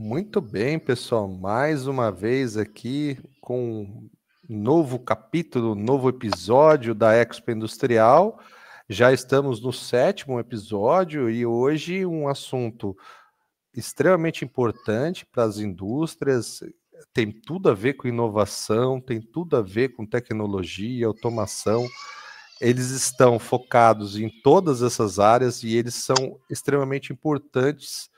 Muito bem, pessoal. Mais uma vez aqui com um novo capítulo, novo episódio da Expo Industrial. Já estamos no 7º episódio e hoje um assunto extremamente importante para as indústrias. Tem tudo a ver com inovação, tem tudo a ver com tecnologia, automação. Eles estão focados em todas essas áreas e eles são extremamente importantes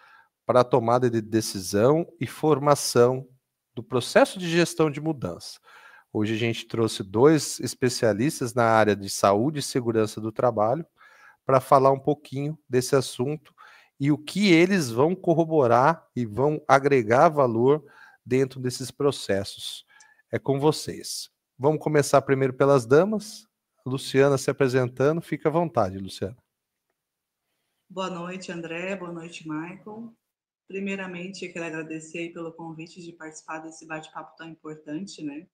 para a tomada de decisão e formação do processo de gestão de mudança. Hoje a gente trouxe 2 especialistas na área de saúde e segurança do trabalho para falar um pouquinho desse assunto e o que eles vão corroborar e vão agregar valor dentro desses processos. É com vocês. Vamos começar primeiro pelas damas. Luciana se apresentando, fica à vontade, Luciana. Boa noite, André. Boa noite, Michael. Primeiramente, eu quero agradecer pelo convite de participar desse bate-papo tão importante, né?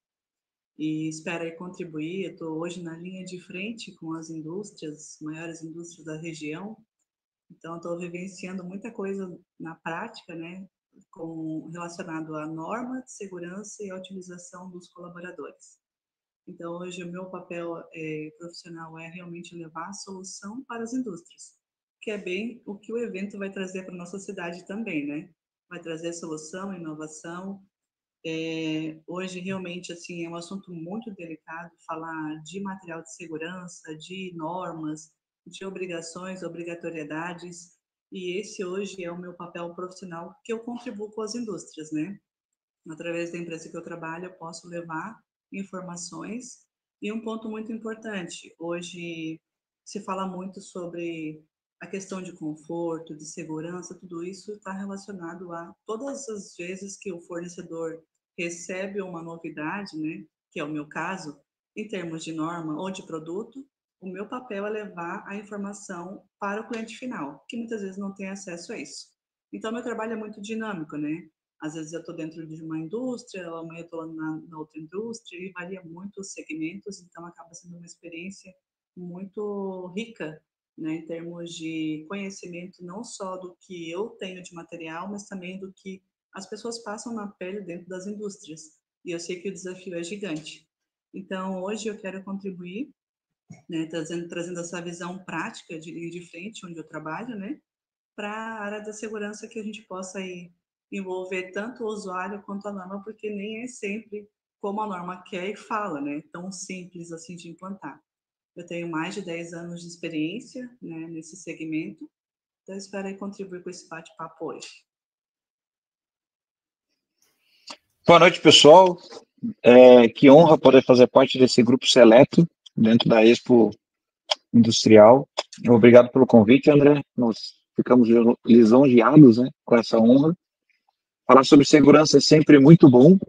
E espero aí contribuir. Eu estou hoje na linha de frente com as indústrias, maiores indústrias da região. Então, estou vivenciando muita coisa na prática, né? Relacionado à norma de segurança e à utilização dos colaboradores. Então, hoje o meu papel profissional é realmente levar a solução para as indústrias, que é bem o que o evento vai trazer para a nossa cidade também, né? Vai trazer solução, inovação. Hoje, realmente, assim, é um assunto muito delicado falar de material de segurança, de normas, de obrigações, obrigatoriedades, e esse hoje é o meu papel profissional que eu contribuo com as indústrias, né? Através da empresa que eu trabalho, eu posso levar informações. E um ponto muito importante, hoje se fala muito sobre a questão de conforto, de segurança, tudo isso está relacionado a todas as vezes que o fornecedor recebe uma novidade, né, que é o meu caso, em termos de norma ou de produto, o meu papel é levar a informação para o cliente final, que muitas vezes não tem acesso a isso. Então, meu trabalho é muito dinâmico, né? Às vezes eu estou dentro de uma indústria, amanhã eu estou na outra indústria, e varia muito os segmentos, então acaba sendo uma experiência muito rica, né, em termos de conhecimento, não só do que eu tenho de material, mas também do que as pessoas passam na pele dentro das indústrias. E eu sei que o desafio é gigante. Então, hoje eu quero contribuir, né, trazendo essa visão prática de linha de frente, onde eu trabalho, né, para a área da segurança, que a gente possa aí envolver tanto o usuário quanto a norma, porque nem é sempre como a norma quer e fala, né? Tão simples assim de implantar. Eu tenho mais de 10 anos de experiência, né, nesse segmento, então eu espero aí contribuir com esse bate-papo hoje. Boa noite, pessoal. Que honra poder fazer parte desse grupo seleto dentro da Expo Industrial. Obrigado pelo convite, André. Nós ficamos lisonjeados, né, com essa honra. Falar sobre segurança é sempre muito bom.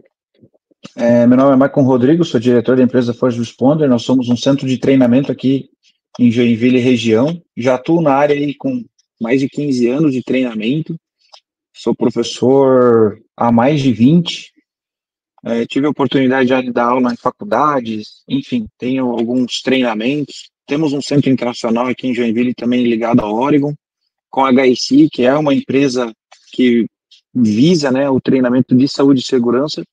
Meu nome é Michael Rodrigo, sou diretor da empresa First Responder. Nós somos um centro de treinamento aqui em Joinville região. Já atuo na área aí com mais de 15 anos de treinamento. Sou professor há mais de 20. Tive a oportunidade já de dar aula em faculdades, enfim, tenho alguns treinamentos. Temos um centro internacional aqui em Joinville, também ligado à Oregon, com a HSI, que é uma empresa que visa, né, o treinamento de saúde e segurança.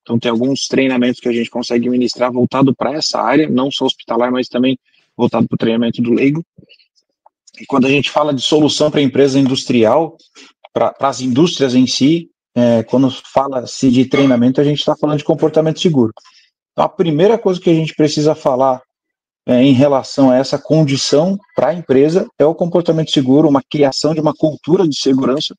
Então, tem alguns treinamentos que a gente consegue ministrar voltado para essa área, não só hospitalar, mas também voltado para o treinamento do leigo. E quando a gente fala de solução para a empresa industrial, para as indústrias em si, quando fala-se de treinamento, a gente está falando de comportamento seguro. Então, a primeira coisa que a gente precisa falar em relação a essa condição para a empresa é o comportamento seguro, uma criação de uma cultura de segurança,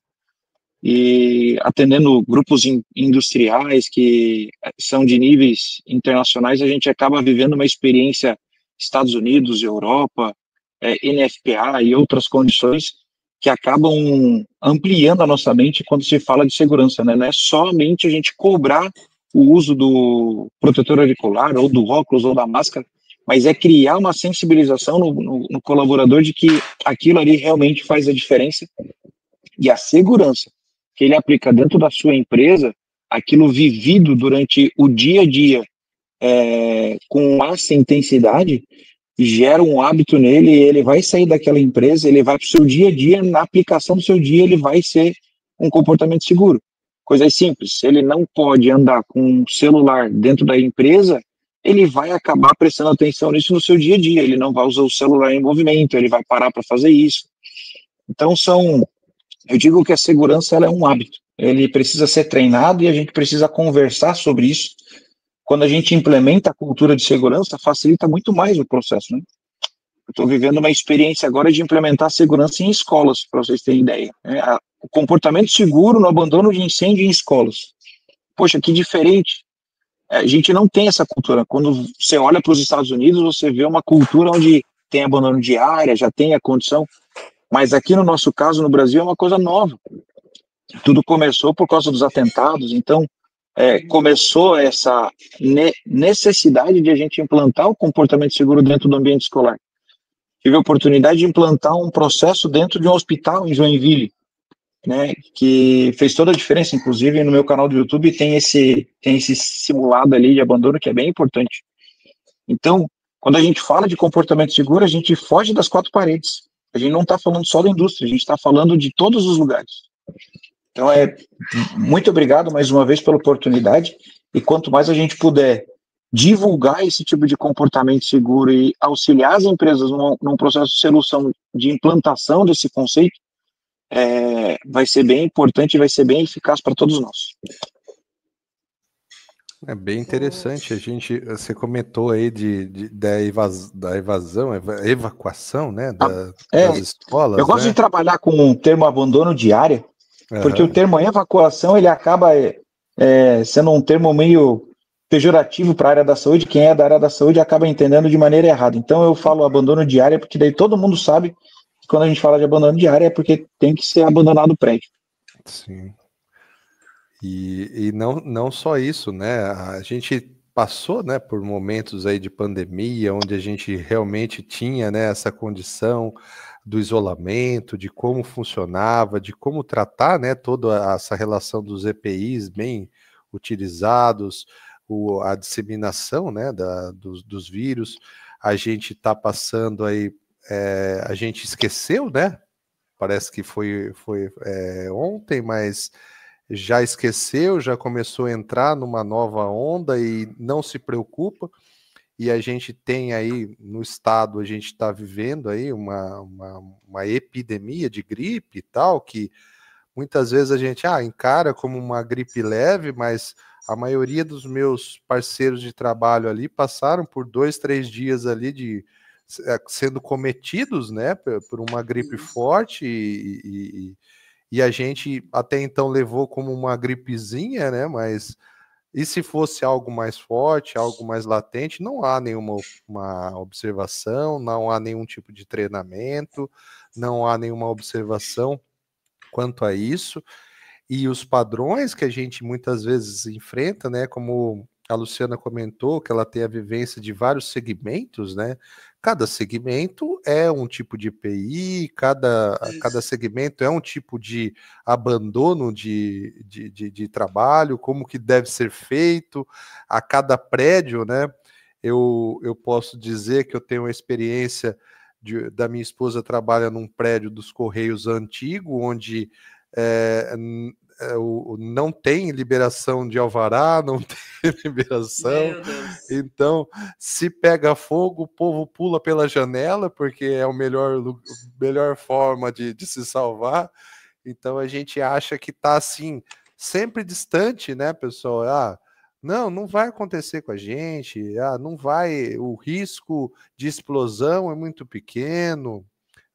e atendendo grupos industriais que são de níveis internacionais, a gente acaba vivendo uma experiência Estados Unidos, Europa, NFPA e outras condições que acabam ampliando a nossa mente quando se fala de segurança, né? Não é somente a gente cobrar o uso do protetor auricular, ou do óculos, ou da máscara, mas é criar uma sensibilização no colaborador de que aquilo ali realmente faz a diferença, e a segurança que ele aplica dentro da sua empresa, aquilo vivido durante o dia a dia, com essa intensidade, gera um hábito nele, e ele vai sair daquela empresa, ele vai para o seu dia a dia, na aplicação do seu dia, ele vai ser um comportamento seguro. Coisas simples. Se ele não pode andar com um celular dentro da empresa, ele vai acabar prestando atenção nisso no seu dia a dia. Ele não vai usar o celular em movimento, ele vai parar para fazer isso. Então, eu digo que a segurança ela é um hábito. Ele precisa ser treinado e a gente precisa conversar sobre isso. Quando a gente implementa a cultura de segurança, facilita muito mais o processo, né? Eu estou vivendo uma experiência agora de implementar segurança em escolas, para vocês terem ideia. O comportamento seguro no abandono de incêndio em escolas. Poxa, que diferente. A gente não tem essa cultura. Quando você olha para os Estados Unidos, você vê uma cultura onde tem abandono de área, já tem a condição. Mas aqui no nosso caso, no Brasil, é uma coisa nova. Tudo começou por causa dos atentados, então começou essa necessidade de a gente implantar o comportamento seguro dentro do ambiente escolar. Tive a oportunidade de implantar um processo dentro de um hospital em Joinville, né, que fez toda a diferença. Inclusive no meu canal do YouTube tem esse simulado ali de abandono que é bem importante. Então, quando a gente fala de comportamento seguro, a gente foge das quatro paredes. A gente não está falando só da indústria, a gente está falando de todos os lugares. Então, muito obrigado mais uma vez pela oportunidade, e quanto mais a gente puder divulgar esse tipo de comportamento seguro e auxiliar as empresas num processo de solução, de implantação desse conceito, vai ser bem importante e vai ser bem eficaz para todos nós. É bem interessante. Você comentou aí da evasão, evacuação, né, das escolas. Eu gosto de trabalhar com o termo abandono de área, porque o termo evacuação ele acaba sendo um termo meio pejorativo para a área da saúde. Quem é da área da saúde acaba entendendo de maneira errada. Então eu falo abandono de área porque daí todo mundo sabe que quando a gente fala de abandono de área é porque tem que ser abandonado o prédio. Sim. E não só isso, né? A gente passou, né, por momentos aí de pandemia, onde a gente realmente tinha, né, essa condição do isolamento, de como funcionava, de como tratar, né, toda essa relação dos EPIs bem utilizados, a disseminação, né, dos vírus. A gente está passando aí, a gente esqueceu, né? Parece que foi ontem, mas já esqueceu, já começou a entrar numa nova onda e não se preocupa. E a gente tem aí, no estado, a gente está vivendo aí uma epidemia de gripe e tal, que muitas vezes a gente encara como uma gripe leve, mas a maioria dos meus parceiros de trabalho ali passaram por 2, 3 dias ali sendo cometidos, né, por uma gripe forte e a gente até então levou como uma gripezinha, né, mas e se fosse algo mais forte, algo mais latente, não há nenhuma observação, não há nenhum tipo de treinamento, não há nenhuma observação quanto a isso. E os padrões que a gente muitas vezes enfrenta, né, como a Luciana comentou, que ela tem a vivência de vários segmentos, né? Cada segmento é um tipo de EPI, cada segmento é um tipo de abandono de trabalho, como que deve ser feito a cada prédio, né? Eu posso dizer que eu tenho uma experiência da minha esposa trabalha num prédio dos Correios antigo, onde não tem liberação de alvará, não tem liberação. Então, se pega fogo, o povo pula pela janela, porque é a melhor forma de se salvar. Então, a gente acha que está assim, sempre distante, né, pessoal? Não vai acontecer com a gente, não vai, o risco de explosão é muito pequeno,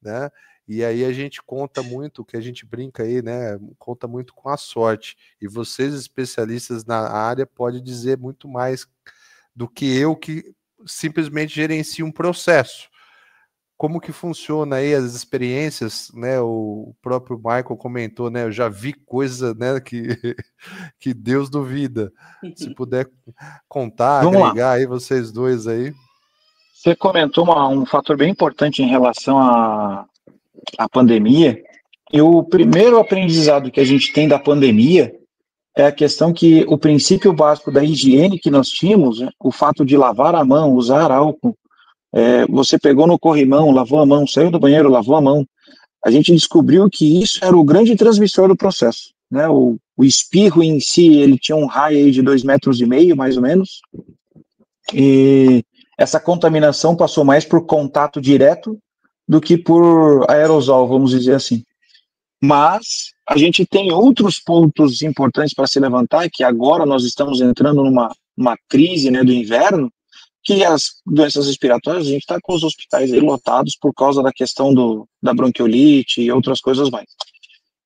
né? E aí a gente conta muito, que a gente brinca aí, né? Conta muito com a sorte. E vocês, especialistas na área, podem dizer muito mais do que eu, que simplesmente gerencio um processo. Como que funciona aí as experiências, né? O próprio Michael comentou, né? Eu já vi coisa, né, que Deus duvida. Se puder contar, agregar aí vocês dois aí. Você comentou um fator bem importante em relação à pandemia, e o primeiro aprendizado que a gente tem da pandemia é a questão que o princípio básico da higiene que nós tínhamos, né, o fato de lavar a mão, usar álcool, você pegou no corrimão, lavou a mão, saiu do banheiro, lavou a mão, a gente descobriu que isso era o grande transmissor do processo. né? O espirro em si, ele tinha um raio aí de 2,5 metros, mais ou menos, e essa contaminação passou mais por contato direto do que por aerosol, vamos dizer assim. Mas a gente tem outros pontos importantes para se levantar, que agora nós estamos entrando numa crise, né, do inverno, que as doenças respiratórias, a gente está com os hospitais aí lotados por causa da questão da bronquiolite e outras coisas mais.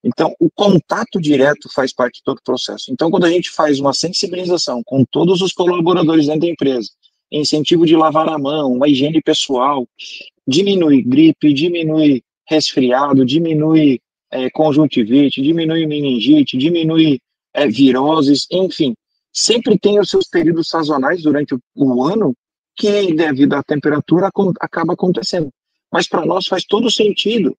Então, o contato direto faz parte de todo o processo. Então, quando a gente faz uma sensibilização com todos os colaboradores dentro da empresa, incentivo de lavar a mão, uma higiene pessoal, diminui gripe, diminui resfriado, diminui conjuntivite, diminui meningite, diminui viroses, enfim. Sempre tem os seus períodos sazonais durante o ano que, devido à temperatura, acaba acontecendo. Mas para nós faz todo sentido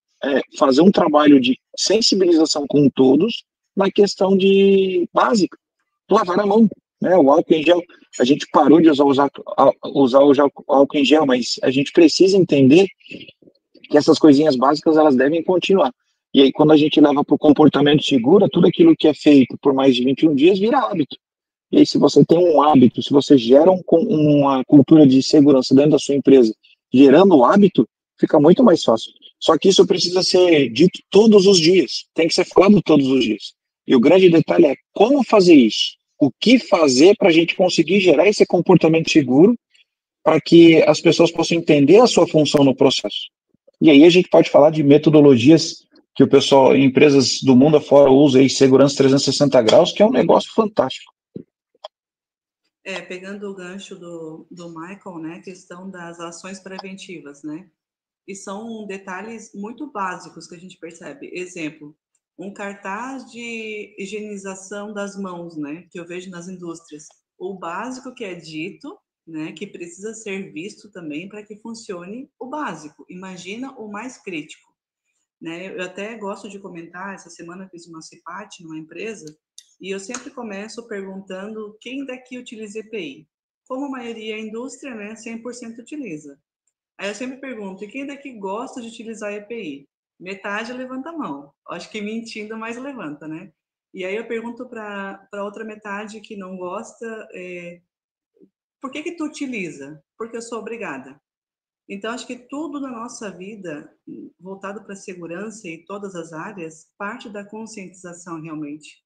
fazer um trabalho de sensibilização com todos na questão de básica, lavar a mão, né? O álcool em gel, a gente parou de usar o álcool em gel, mas a gente precisa entender que essas coisinhas básicas elas devem continuar. E aí, quando a gente leva para o comportamento seguro, tudo aquilo que é feito por mais de 21 dias vira hábito. E aí, se você tem um hábito, se você gera uma cultura de segurança dentro da sua empresa, gerando o hábito, fica muito mais fácil. Só que isso precisa ser dito todos os dias, tem que ser falado todos os dias. E o grande detalhe é como fazer isso. O que fazer para a gente conseguir gerar esse comportamento seguro para que as pessoas possam entender a sua função no processo. E aí a gente pode falar de metodologias que o pessoal, empresas do mundo afora usa aí, segurança 360 graus, que é um negócio fantástico. Pegando o gancho do Michael, né, questão das ações preventivas, né? E são detalhes muito básicos que a gente percebe. Exemplo, um cartaz de higienização das mãos, né, que eu vejo nas indústrias. O básico que é dito, né, que precisa ser visto também para que funcione o básico. Imagina o mais crítico, né? Eu até gosto de comentar, essa semana eu fiz uma CIPAT numa empresa, e eu sempre começo perguntando quem daqui utiliza EPI. Como a maioria é indústria, né, 100% utiliza. Aí eu sempre pergunto, e quem daqui gosta de utilizar EPI? Metade levanta a mão. Acho que mentindo mais levanta, né? E aí eu pergunto para outra metade que não gosta, por que tu utiliza? Porque eu sou obrigada. Então, acho que tudo na nossa vida, voltado para a segurança e todas as áreas, parte da conscientização realmente,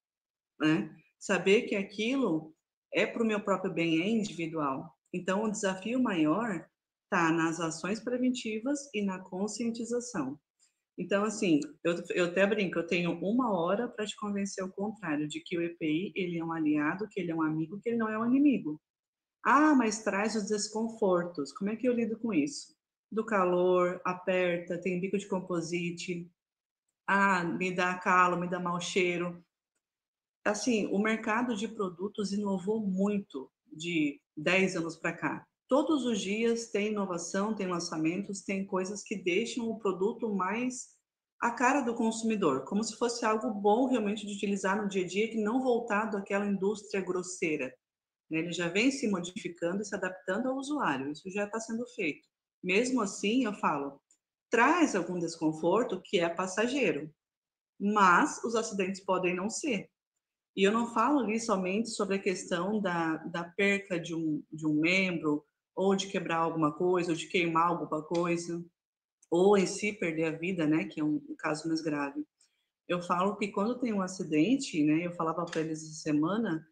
né? Saber que aquilo é para o meu próprio bem, é individual. Então, o desafio maior está nas ações preventivas e na conscientização. Então, assim, eu até brinco, eu tenho 1 hora para te convencer o contrário, de que o EPI, ele é um aliado, que ele é um amigo, que ele não é um inimigo. Ah, mas traz os desconfortos. Como é que eu lido com isso? Do calor, aperta, tem bico de composite. Ah, me dá calo, me dá mau cheiro. Assim, o mercado de produtos inovou muito de 10 anos para cá. Todos os dias tem inovação, tem lançamentos, tem coisas que deixam o produto mais à cara do consumidor, como se fosse algo bom realmente de utilizar no dia a dia, que não voltado àquela indústria grosseira. Ele já vem se modificando e se adaptando ao usuário, isso já está sendo feito. Mesmo assim, eu falo, traz algum desconforto que é passageiro, mas os acidentes podem não ser. E eu não falo ali somente sobre a questão da perca de um membro, ou de quebrar alguma coisa, ou de queimar alguma coisa, ou em si perder a vida, né, que é um caso mais grave. Eu falo que quando tem um acidente, né, eu falava para eles essa semana,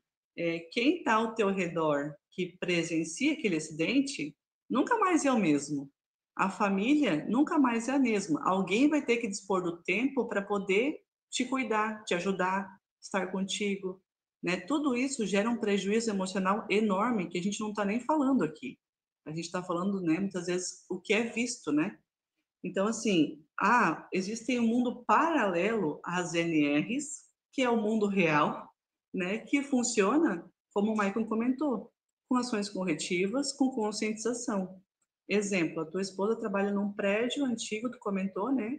quem está ao teu redor que presencia aquele acidente, nunca mais é o mesmo. A família nunca mais é a mesma. Alguém vai ter que dispor do tempo para poder te cuidar, te ajudar, estar contigo, né? Tudo isso gera um prejuízo emocional enorme que a gente não está nem falando aqui. A gente está falando, né, muitas vezes, o que é visto, né? Então, assim, existe um mundo paralelo às NRs, que é o mundo real, né, que funciona, como o Maicon comentou, com ações corretivas, com conscientização. Exemplo, a tua esposa trabalha num prédio antigo, tu comentou, né,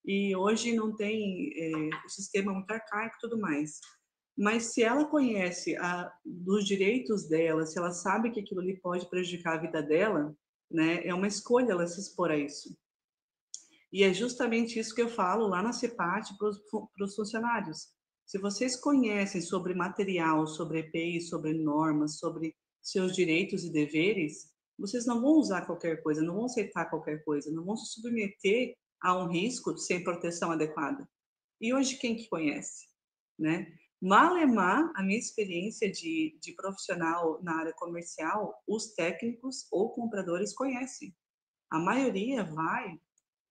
e hoje não tem o sistema muito arcaico e tudo mais. Mas se ela conhece dos direitos dela, se ela sabe que aquilo ali pode prejudicar a vida dela, né, é uma escolha ela se expor a isso. E é justamente isso que eu falo lá na CIPAT para os funcionários. Se vocês conhecem sobre material, sobre EPI, sobre normas, sobre seus direitos e deveres, vocês não vão usar qualquer coisa, não vão aceitar qualquer coisa, não vão se submeter a um risco sem proteção adequada. E hoje quem que conhece, né? Malemar, a minha experiência de profissional na área comercial, os técnicos ou compradores conhecem. A maioria vai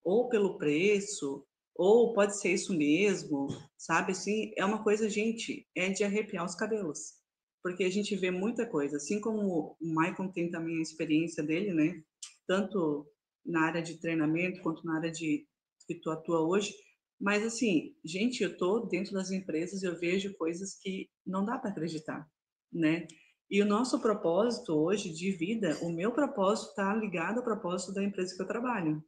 ou pelo preço, ou pode ser isso mesmo, sabe? Assim, é uma coisa, gente, é de arrepiar os cabelos. Porque a gente vê muita coisa. Assim como o Maicon tem também a experiência dele, né? Tanto na área de treinamento, quanto na área de que tu atua hoje. Mas, assim, gente, eu tô dentro das empresas e eu vejo coisas que não dá para acreditar, né? E o nosso propósito hoje de vida, o meu propósito está ligado ao propósito da empresa que eu trabalho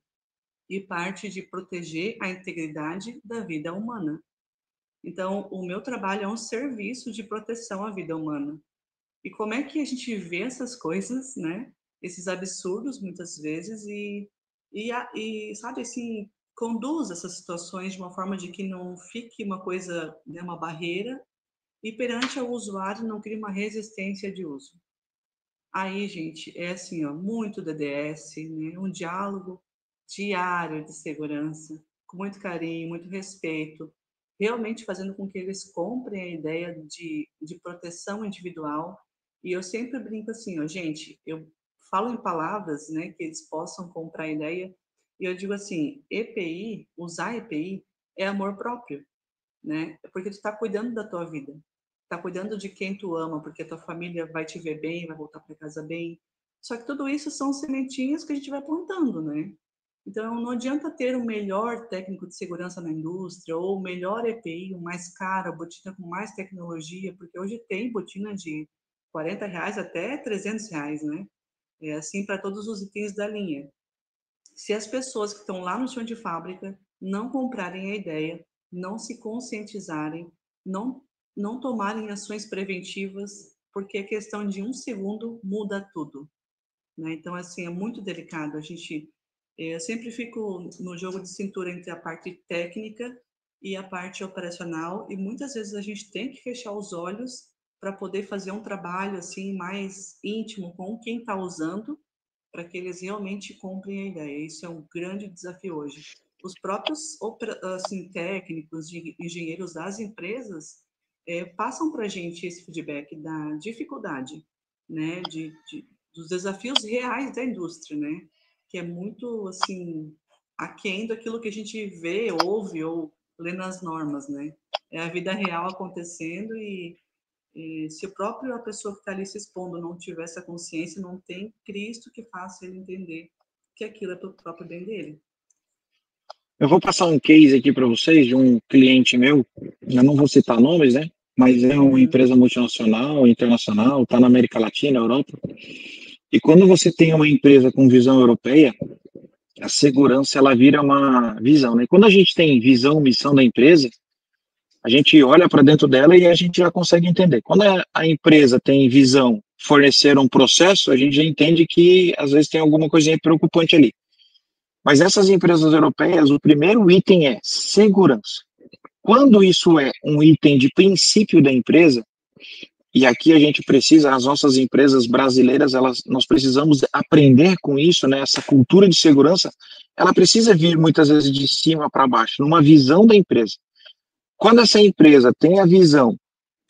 e parte de proteger a integridade da vida humana. Então, o meu trabalho é um serviço de proteção à vida humana. E como é que a gente vê essas coisas, né? Esses absurdos, muitas vezes, e sabe, assim, conduz essas situações de uma forma de que não fique uma coisa, né, uma barreira, e perante o usuário não crie uma resistência de uso. Aí, gente, é assim, ó, muito DDS, né? Um diálogo diário de segurança, com muito carinho, muito respeito, realmente fazendo com que eles comprem a ideia de proteção individual. E eu sempre brinco assim, ó, gente, eu falo em palavras, né, que eles possam comprar a ideia, e eu digo assim, EPI, usar EPI é amor próprio, né? Porque tu está cuidando da tua vida, está cuidando de quem tu ama, porque a tua família vai te ver bem, vai voltar para casa bem. Só que tudo isso são sementinhas que a gente vai plantando, né? Então, não adianta ter o melhor técnico de segurança na indústria ou o melhor EPI, o mais caro, a botina com mais tecnologia, porque hoje tem botina de R$ 40 até R$ 300, né? É assim para todos os itens da linha. Se as pessoas que estão lá no chão de fábrica não comprarem a ideia, não se conscientizarem, não tomarem ações preventivas, porque a questão de um segundo muda tudo, né? Então, assim, é muito delicado. Eu sempre fico no jogo de cintura entre a parte técnica e a parte operacional, e muitas vezes a gente tem que fechar os olhos para poder fazer um trabalho assim mais íntimo com quem está usando, para que eles realmente comprem a ideia. Isso é um grande desafio hoje. Os próprios assim, técnicos, engenheiros das empresas passam para a gente esse feedback da dificuldade, né, dos desafios reais da indústria, né, que é muito assim aquém daquilo que a gente vê, ouve ou lê nas normas, né. É a vida real acontecendo e se a pessoa que está ali se expondo não tiver essa consciência, não tem Cristo que faça ele entender que aquilo é para o próprio bem dele. Eu vou passar um case aqui para vocês de um cliente meu, eu não vou citar nomes, né? Mas é uma empresa multinacional, internacional, está na América Latina, Europa. E quando você tem uma empresa com visão europeia, a segurança ela vira uma visão, né? Quando a gente tem visão, missão da empresa, a gente olha para dentro dela e a gente já consegue entender. Quando a empresa tem visão, fornecer um processo, a gente já entende que às vezes tem alguma coisinha preocupante ali. Mas essas empresas europeias, o primeiro item é segurança. Quando isso é um item de princípio da empresa, e aqui a gente precisa, as nossas empresas brasileiras, nós precisamos aprender com isso, né? Essa cultura de segurança, ela precisa vir muitas vezes de cima para baixo, numa visão da empresa. Quando essa empresa tem a visão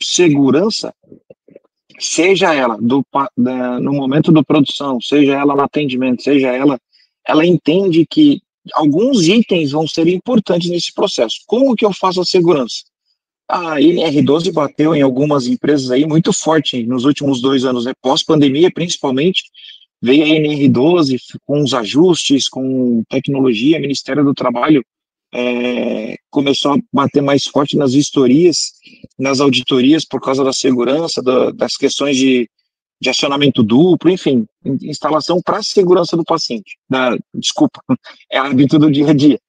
segurança, seja ela no momento da produção, seja ela no atendimento, seja ela entende que alguns itens vão ser importantes nesse processo. Como que eu faço a segurança? A NR12 bateu em algumas empresas aí muito forte nos últimos 2 anos, né? Pós-pandemia, principalmente, veio a NR12 com os ajustes, com tecnologia, Ministério do Trabalho começou a bater mais forte nas vistorias, nas auditorias por causa da segurança, das questões de acionamento duplo, enfim, instalação para a segurança do paciente. Desculpa, é hábito do dia a dia,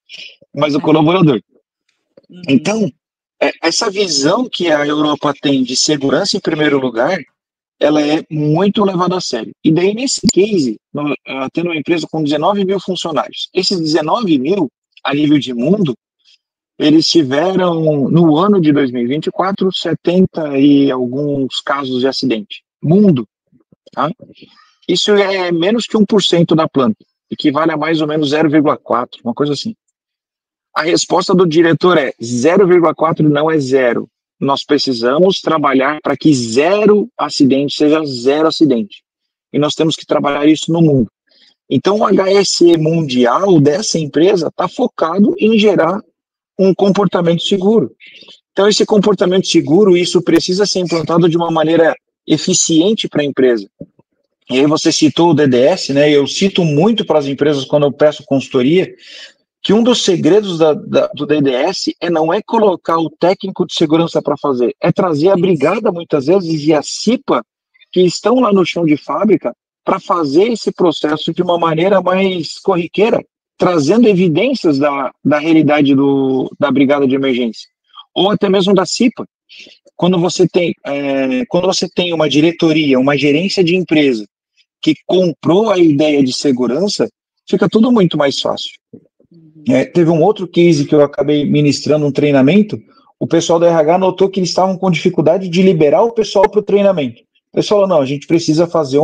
mas o colaborador. Então, essa visão que a Europa tem de segurança em primeiro lugar, ela é muito levada a sério. E daí, nesse case, tendo uma empresa com 19 mil funcionários, esses 19 mil, a nível de mundo, eles tiveram, no ano de 2024, 70 e alguns casos de acidente. Mundo, tá? Isso é menos que 1% da planta, equivale a mais ou menos 0,4, uma coisa assim. A resposta do diretor é 0,4 não é zero. Nós precisamos trabalhar para que zero acidente seja zero acidente. E nós temos que trabalhar isso no mundo. Então, o HSE mundial dessa empresa está focado em gerar um comportamento seguro. Então, esse comportamento seguro, isso precisa ser implantado de uma maneira eficiente para a empresa. E aí você citou o DDS, né? Eu cito muito para as empresas quando eu peço consultoria, que um dos segredos do DDS não é colocar o técnico de segurança para fazer, é trazer a brigada, muitas vezes, e a CIPA, que estão lá no chão de fábrica, para fazer esse processo de uma maneira mais corriqueira, trazendo evidências da realidade da brigada de emergência, ou até mesmo da CIPA. Quando você tem uma diretoria, uma gerência de empresa, que comprou a ideia de segurança, fica tudo muito mais fácil. Teve um outro case que eu acabei ministrando um treinamento, o pessoal do RH notou que eles estavam com dificuldade de liberar o pessoal para o treinamento. O pessoal falou, não, a gente precisa fazer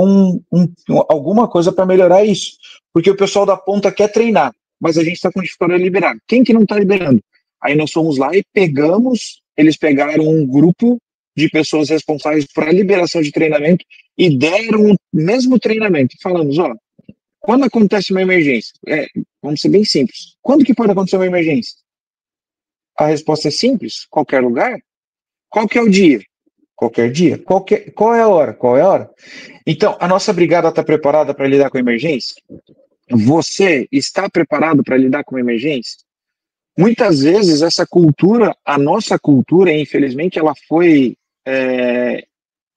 alguma coisa para melhorar isso, porque o pessoal da ponta quer treinar, mas a gente está com dificuldade de liberar. Quem que não está liberando? Aí nós fomos lá e eles pegaram um grupo de pessoas responsáveis para a liberação de treinamento e deram o mesmo treinamento. Falamos, quando acontece uma emergência, vamos ser bem simples, quando que pode acontecer uma emergência? A resposta é simples, qualquer lugar. Qual que é o dia? Qualquer dia. Qual é a hora? Qual é a hora? Então, a nossa brigada está preparada para lidar com a emergência? Você está preparado para lidar com a emergência? Muitas vezes essa cultura, a nossa cultura, infelizmente, ela foi,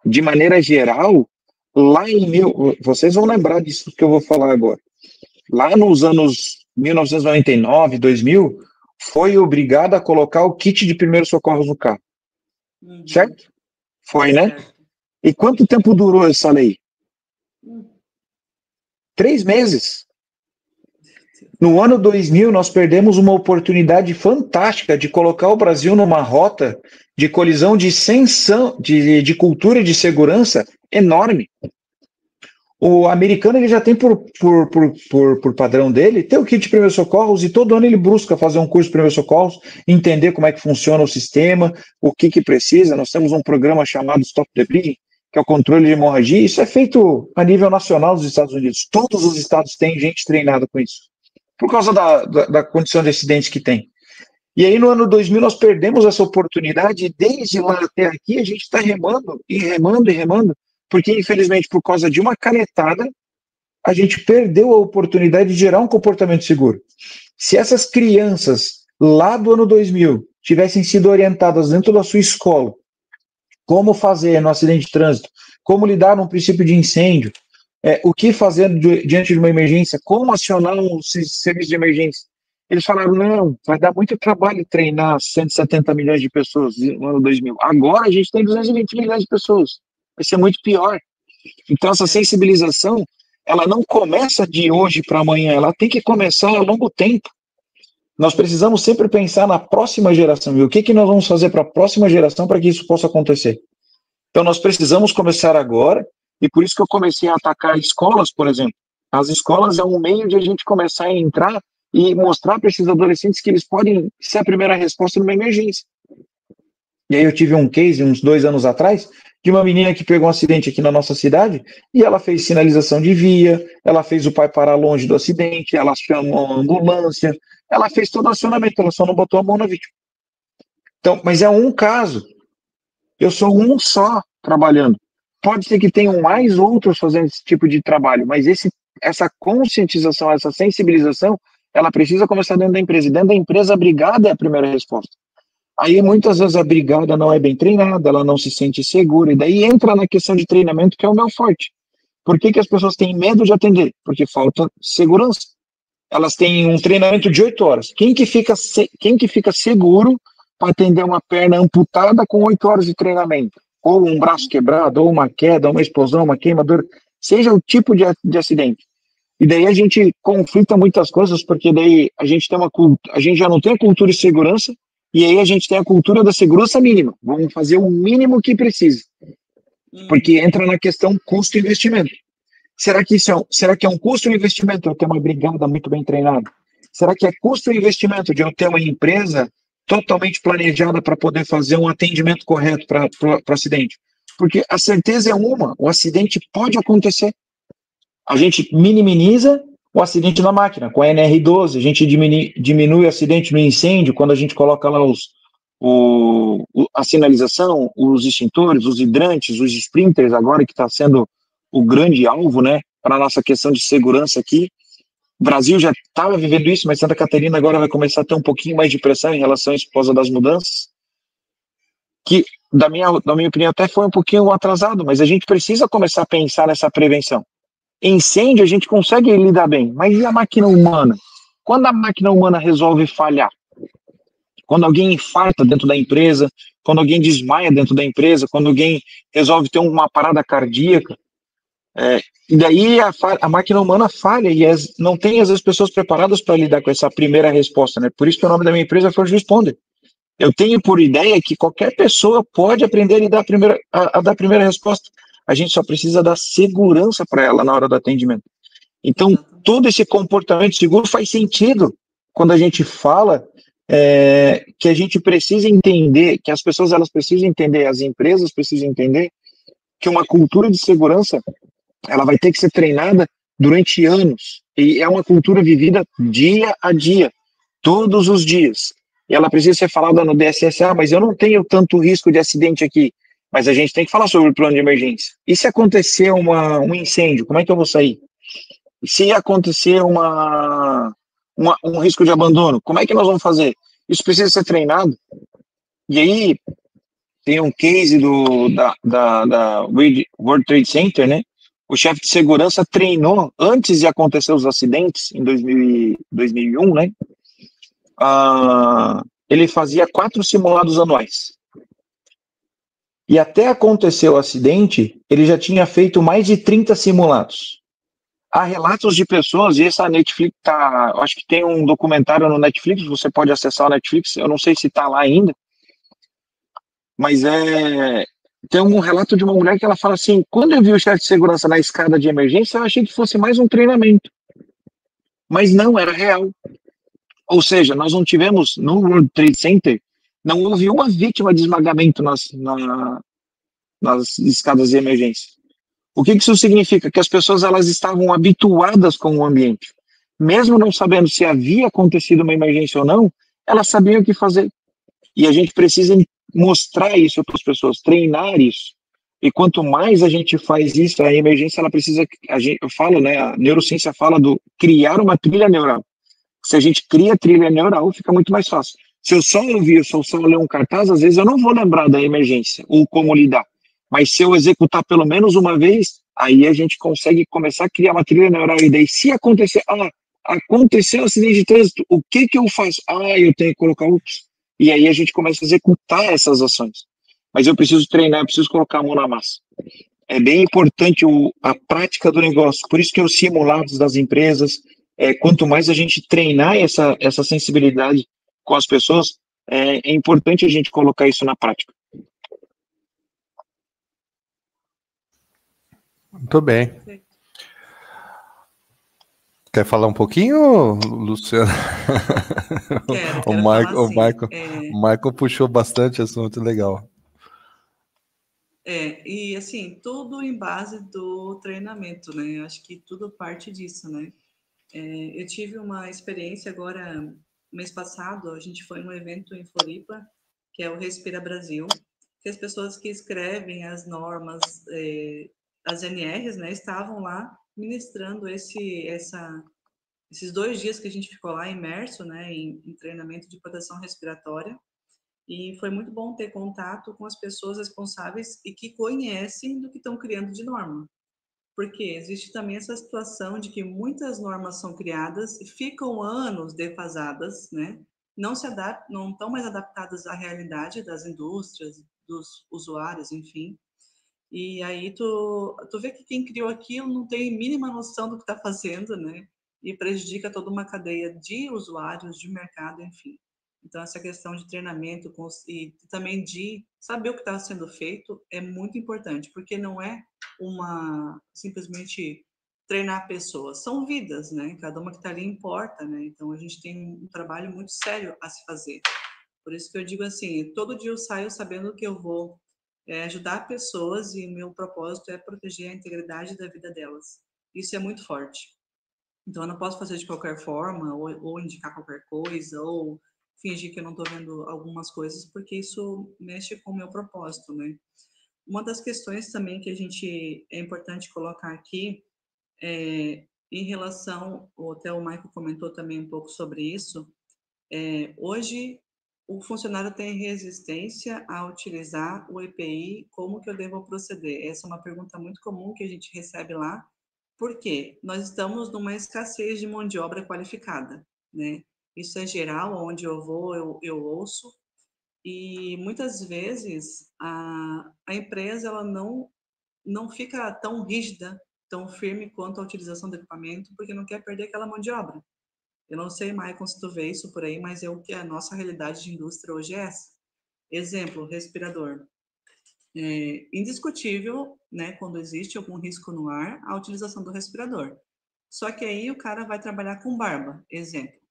de maneira geral, vocês vão lembrar disso que eu vou falar agora. Lá nos anos 1999, 2000, foi obrigado a colocar o kit de primeiros socorros no carro. Certo? Foi, né? E quanto tempo durou essa lei? 3 meses. No ano 2000, nós perdemos uma oportunidade fantástica de colocar o Brasil numa rota de colisão de ascensão, de cultura e de segurança enorme. O americano ele já tem por padrão dele ter o kit de primeiros socorros e todo ano ele busca fazer um curso de primeiros socorros, entender como é que funciona o sistema, o que precisa. Nós temos um programa chamado Stop the Bleeding, que é o controle de hemorragia. Isso é feito a nível nacional dos Estados Unidos. Todos os estados têm gente treinada com isso, por causa da condição de acidentes que tem. E aí no ano 2000 nós perdemos essa oportunidade e desde lá até aqui a gente está remando e remando e remando, porque infelizmente por causa de uma canetada a gente perdeu a oportunidade de gerar um comportamento seguro. Se essas crianças lá do ano 2000 tivessem sido orientadas dentro da sua escola, como fazer no acidente de trânsito, como lidar num princípio de incêndio, o que fazer diante de uma emergência, como acionar um serviço de emergência. Eles falaram, não, vai dar muito trabalho treinar 170 milhões de pessoas no ano 2000. Agora a gente tem 220 milhões de pessoas. Vai ser muito pior. Então essa sensibilização, ela não começa de hoje para amanhã, ela tem que começar a longo tempo. Nós precisamos sempre pensar na próxima geração. E o que nós vamos fazer para a próxima geração para que isso possa acontecer? Então nós precisamos começar agora, e por isso que eu comecei a atacar escolas, por exemplo. As escolas é um meio de a gente começar a entrar e mostrar para esses adolescentes que eles podem ser a primeira resposta numa emergência. E aí eu tive um case, uns 2 anos atrás, de uma menina que pegou um acidente aqui na nossa cidade, e ela fez sinalização de via, ela fez o pai parar longe do acidente, ela chamou a ambulância, ela fez todo o acionamento, ela só não botou a mão na vítima. Então, mas é um caso. Eu sou um só trabalhando. Pode ser que tenham mais outros fazendo esse tipo de trabalho, mas essa conscientização, essa sensibilização, ela precisa começar dentro da empresa. E dentro da empresa, a brigada é a primeira resposta. Aí, muitas vezes, a brigada não é bem treinada, ela não se sente segura, e daí entra na questão de treinamento, que é o meu forte. Por que as pessoas têm medo de atender? Porque falta segurança. Elas têm um treinamento de 8 horas. Quem que fica seguro para atender uma perna amputada com 8 horas de treinamento? Ou um braço quebrado, ou uma queda, uma explosão, uma queimadura, seja o tipo de acidente. E daí a gente conflita muitas coisas, porque daí a gente já não tem a cultura de segurança, E aí a gente tem a cultura da segurança mínima. Vamos fazer o mínimo que precisa. Porque entra na questão custo e investimento. Será que será que é um custo ou investimento eu ter uma brigada muito bem treinada? Será que é custo ou investimento de eu ter uma empresa totalmente planejada para poder fazer um atendimento correto para o acidente? Porque a certeza é uma, o acidente pode acontecer. A gente minimiza o acidente na máquina. Com a NR12, a gente diminui o acidente no incêndio quando a gente coloca lá a sinalização, os extintores, os hidrantes, os sprinters, agora que está sendo o grande alvo, né, para a nossa questão de segurança aqui. O Brasil já estava vivendo isso, mas Santa Catarina agora vai começar a ter um pouquinho mais de pressão em relação a isso por causa das mudanças, que, da minha opinião, até foi um pouquinho atrasado, mas a gente precisa começar a pensar nessa prevenção. Incêndio a gente consegue lidar bem, mas e a máquina humana? Quando a máquina humana resolve falhar? Quando alguém infarta dentro da empresa, quando alguém desmaia dentro da empresa, quando alguém resolve ter uma parada cardíaca, e daí a máquina humana falha e não tem as pessoas preparadas para lidar com essa primeira resposta, né? Por isso que o nome da minha empresa é First Responder. Eu tenho por ideia que qualquer pessoa pode aprender a dar a primeira resposta. A gente só precisa dar segurança para ela na hora do atendimento. Então, todo esse comportamento seguro faz sentido quando a gente fala que a gente precisa entender, que as pessoas elas precisam entender, as empresas precisam entender que uma cultura de segurança ela vai ter que ser treinada durante anos. E é uma cultura vivida dia a dia, todos os dias. E ela precisa ser falada no DSSA, mas eu não tenho tanto risco de acidente aqui. Mas a gente tem que falar sobre o plano de emergência. E se acontecer um incêndio, como é que eu vou sair? E se acontecer um risco de abandono, como é que nós vamos fazer? Isso precisa ser treinado. E aí, tem um case da World Trade Center, né? O chefe de segurança treinou, antes de acontecer os acidentes, em 2001, né? Ele fazia 4 simulados anuais. E até acontecer o acidente, ele já tinha feito mais de 30 simulados. Há relatos de pessoas, e essa Netflix acho que tem um documentário no Netflix, você pode acessar o Netflix, eu não sei se está lá ainda, mas tem um relato de uma mulher que ela fala assim, quando eu vi o chefe de segurança na escada de emergência, eu achei que fosse mais um treinamento. Mas não, era real. Ou seja, nós não tivemos, no World Trade Center, não houve uma vítima de esmagamento nas escadas de emergência. O que isso significa? Que as pessoas elas estavam habituadas com o ambiente. Mesmo não sabendo se havia acontecido uma emergência ou não, elas sabiam o que fazer. E a gente precisa mostrar isso para as pessoas, treinar isso. E quanto mais a gente faz isso, a emergência ela precisa, eu falo, né, a neurociência fala do criar uma trilha neural. Se a gente cria trilha neural, fica muito mais fácil. Se eu só ouvir, se eu só ler um cartaz, às vezes eu não vou lembrar da emergência ou como lidar. Mas se eu executar pelo menos uma vez, aí a gente consegue começar a criar uma trilha neural. E daí, se acontecer, aconteceu um acidente de trânsito, o que eu faço? Eu tenho que colocar e aí a gente começa a executar essas ações. Mas eu preciso treinar, eu preciso colocar a mão na massa. É bem importante a prática do negócio. Por isso que os simulados das empresas, quanto mais a gente treinar essa sensibilidade com as pessoas, é importante a gente colocar isso na prática. Muito bem. Quer falar um pouquinho, Luciano? Quero o Michael puxou bastante assunto, legal. E assim, tudo em base do treinamento, né? Acho que tudo parte disso, né? Eu tive uma experiência agora, mês passado, a gente foi num evento em Floripa, que é o Respira Brasil, que as pessoas que escrevem as normas, as NRs, né, estavam lá ministrando esses 2 dias que a gente ficou lá imerso, né, em treinamento de proteção respiratória. E foi muito bom ter contato com as pessoas responsáveis e que conhecem do que estão criando de norma. Porque existe também essa situação de que muitas normas são criadas e ficam anos defasadas, né? Não estão mais adaptadas à realidade das indústrias, dos usuários, enfim. E aí tu vê que quem criou aquilo não tem mínima noção do que está fazendo, né? E prejudica toda uma cadeia de usuários, de mercado, enfim. Então, essa questão de treinamento e também de saber o que está sendo feito é muito importante, porque não é simplesmente treinar pessoas, são vidas, né? Cada uma que está ali importa, né? Então, a gente tem um trabalho muito sério a se fazer. Por isso que eu digo assim, todo dia eu saio sabendo que eu vou ajudar pessoas e meu propósito é proteger a integridade da vida delas. Isso é muito forte. Então, eu não posso fazer de qualquer forma, ou indicar qualquer coisa, ou fingir que eu não estou vendo algumas coisas, porque isso mexe com o meu propósito, né? Uma das questões também que é importante colocar aqui, em relação, até o Michael comentou também um pouco sobre isso, hoje o funcionário tem resistência a utilizar o EPI, como que eu devo proceder? Essa é uma pergunta muito comum que a gente recebe lá, porque nós estamos numa escassez de mão de obra qualificada, né? Isso é geral, onde eu vou, eu ouço, e muitas vezes a empresa ela não fica tão rígida, tão firme quanto a utilização do equipamento, porque não quer perder aquela mão de obra. Eu não sei, Maicon, se tu vê isso por aí, mas é o que a nossa realidade de indústria hoje é essa. Exemplo, respirador. É indiscutível, né, quando existe algum risco no ar, a utilização do respirador. Só que aí o cara vai trabalhar com barba, exemplo.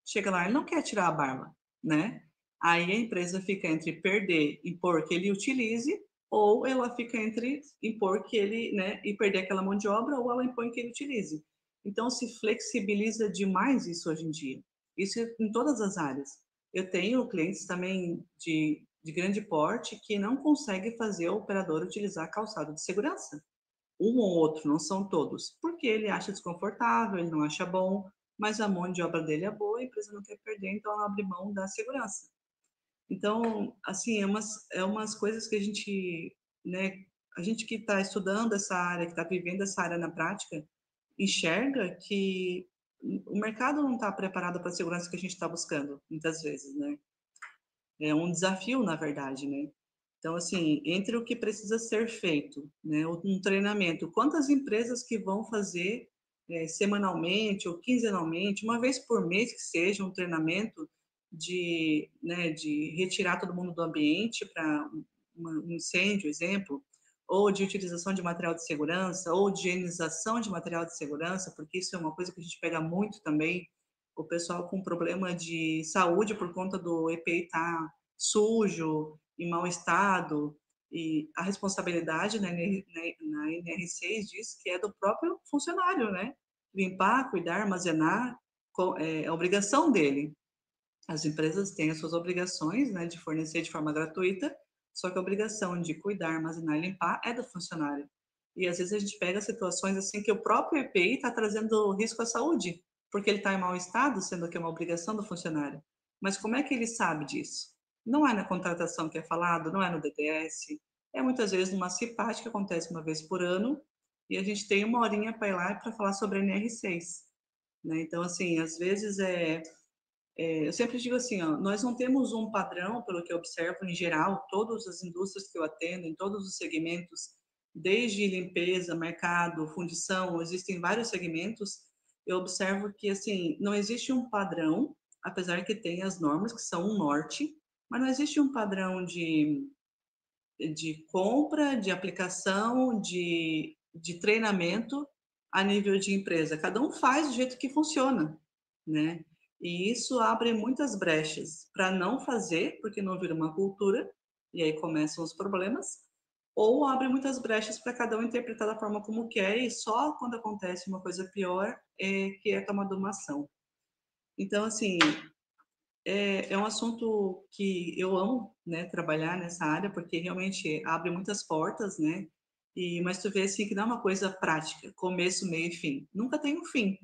Chega lá, ele não quer tirar a barba, né? Aí a empresa fica entre perder, impor que ele utilize, ou ela fica entre impor que ele, né, e perder aquela mão de obra, ou ela impõe que ele utilize. Então se flexibiliza demais isso hoje em dia. Isso em todas as áreas. Eu tenho clientes também de grande porte que não conseguem fazer o operador utilizar calçado de segurança. Um ou outro, não são todos, porque ele acha desconfortável, ele não acha bom, mas a mão de obra dele é boa, a empresa não quer perder, então ela abre mão da segurança. Então, assim, é umas coisas que a gente, né, a gente que está estudando essa área, que está vivendo essa área na prática, enxerga que o mercado não está preparado para a segurança que a gente está buscando, muitas vezes, né? É um desafio, na verdade, né? Então, assim, entre o que precisa ser feito, né, um treinamento, quantas empresas que vão fazer semanalmente ou quinzenalmente, uma vez por mês que seja, um treinamento né, de retirar todo mundo do ambiente para um incêndio, exemplo, ou de utilização de material de segurança, ou de higienização de material de segurança, porque isso é uma coisa que a gente pega muito também, o pessoal com problema de saúde por conta do EPI estar sujo, em mau estado, e a responsabilidade na NR6 diz que é do próprio funcionário, né? Limpar, cuidar, armazenar, é a obrigação dele. As empresas têm as suas obrigações, né, de fornecer de forma gratuita, só que a obrigação de cuidar, armazenar e limpar é do funcionário. E às vezes a gente pega situações assim que o próprio EPI está trazendo risco à saúde, porque ele está em mau estado, sendo que é uma obrigação do funcionário. Mas como é que ele sabe disso? Não é na contratação que é falado, não é no DTS, é muitas vezes numa CIPAT que acontece uma vez por ano, e a gente tem uma horinha para ir lá para falar sobre a NR6. Né? Então, assim, às vezes eu sempre digo assim, ó, nós não temos um padrão, pelo que eu observo em geral, todas as indústrias que eu atendo, em todos os segmentos, desde limpeza, mercado, fundição, existem vários segmentos, eu observo que, assim, não existe um padrão, apesar que tem as normas, que são um norte, mas não existe um padrão de compra, de aplicação, de treinamento a nível de empresa. Cada um faz do jeito que funciona, né? E isso abre muitas brechas para não fazer, porque não vira uma cultura, e aí começam os problemas, ou abre muitas brechas para cada um interpretar da forma como quer, e só quando acontece uma coisa pior é que é tomada uma ação. Então, assim, é um assunto que eu amo, né, trabalhar nessa área, porque realmente abre muitas portas, né? Mas tu vê assim que não é uma coisa prática, começo, meio e fim. Nunca tem um fim.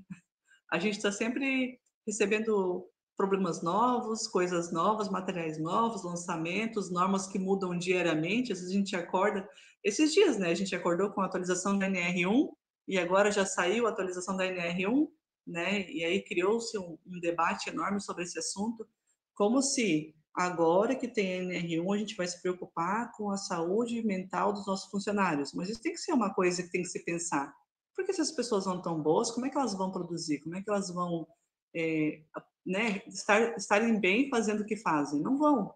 A gente está sempre recebendo problemas novos, coisas novas, materiais novos, lançamentos, normas que mudam diariamente. Às vezes a gente acorda, esses dias, né? A gente acordou com a atualização da NR1 e agora já saiu a atualização da NR1, né? E aí criou-se um debate enorme sobre esse assunto, como se agora que tem a NR1 a gente vai se preocupar com a saúde mental dos nossos funcionários. Mas isso tem que ser uma coisa que tem que se pensar. Porque se as pessoas não estão boas, como é que elas vão produzir? Como é que elas vão né, estarem bem fazendo o que fazem. Não vão.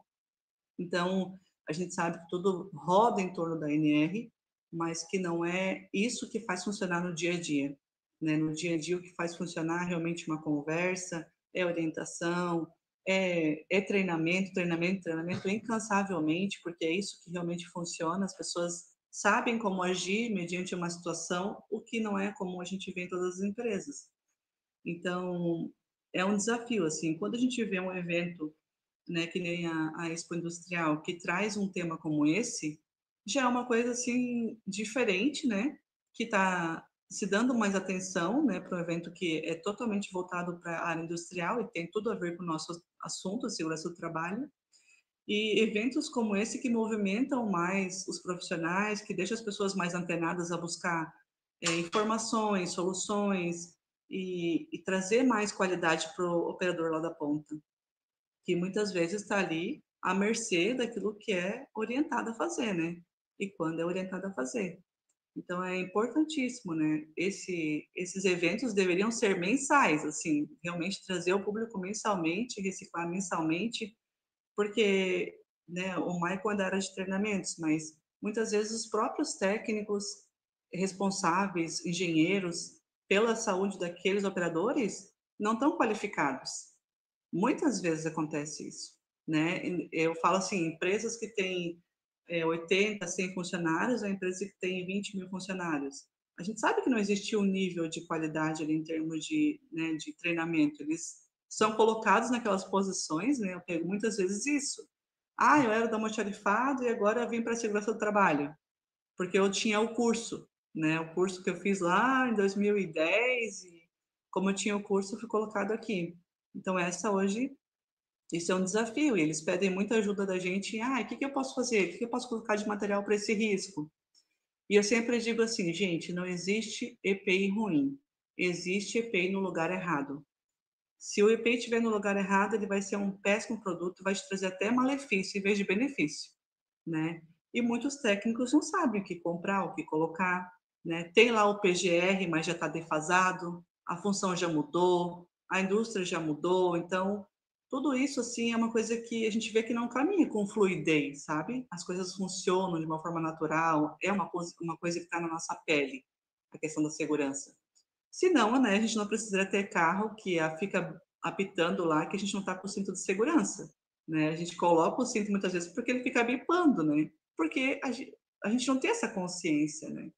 Então, a gente sabe que tudo roda em torno da NR, mas que não é isso que faz funcionar no dia a dia, né? No dia a dia, o que faz funcionar realmente uma conversa, é orientação, é treinamento, treinamento, treinamento incansavelmente, porque é isso que realmente funciona. As pessoas sabem como agir mediante uma situação, o que não é como a gente vê em todas as empresas. Então, é um desafio, assim, quando a gente vê um evento, né, que nem a Expo Industrial, que traz um tema como esse, já é uma coisa, assim, diferente, né, que está se dando mais atenção, né, para um evento que é totalmente voltado para a área industrial e tem tudo a ver com o nosso assunto, a segurança do trabalho. E eventos como esse que movimentam mais os profissionais, que deixam as pessoas mais antenadas a buscar informações, soluções e trazer mais qualidade para o operador lá da ponta, que muitas vezes está ali à mercê daquilo que é orientado a fazer, né? E quando é orientado a fazer. Então é importantíssimo, né? Esses eventos deveriam ser mensais, assim, realmente trazer o público mensalmente, reciclar mensalmente, porque, né, o Michael é da área de treinamentos, mas muitas vezes os próprios técnicos responsáveis, engenheiros, pela saúde daqueles operadores, não estão qualificados. Muitas vezes acontece isso, né? Eu falo assim, empresas que têm 80, 100 funcionários, a empresa que tem 20 mil funcionários. A gente sabe que não existe um nível de qualidade ali em termos de, né, de treinamento. Eles são colocados naquelas posições, né? Eu pego muitas vezes isso. Ah, eu era da almoxarifado e agora eu vim para a segurança do trabalho, porque eu tinha o curso, né? O curso que eu fiz lá em 2010 e como eu tinha o curso, eu fui colocado aqui. Então essa hoje, isso é um desafio, e eles pedem muita ajuda da gente. Ah, o que que eu posso fazer? O que que eu posso colocar de material para esse risco? E eu sempre digo assim, gente, não existe EPI ruim, existe EPI no lugar errado. Se o EPI estiver no lugar errado, ele vai ser um péssimo produto, vai te trazer até malefício em vez de benefício, né? E muitos técnicos não sabem o que comprar, o que colocar, né? Tem lá o PGR, mas já está defasado, a função já mudou, a indústria já mudou, então tudo isso assim é uma coisa que a gente vê que não caminha com fluidez, sabe? As coisas funcionam de uma forma natural, é uma coisa que está na nossa pele, a questão da segurança. Se não, né, a gente não precisaria ter carro que fica apitando lá que a gente não está com o cinto de segurança, né? A gente coloca o cinto muitas vezes porque ele fica bipando, né? Porque a gente não tem essa consciência, né?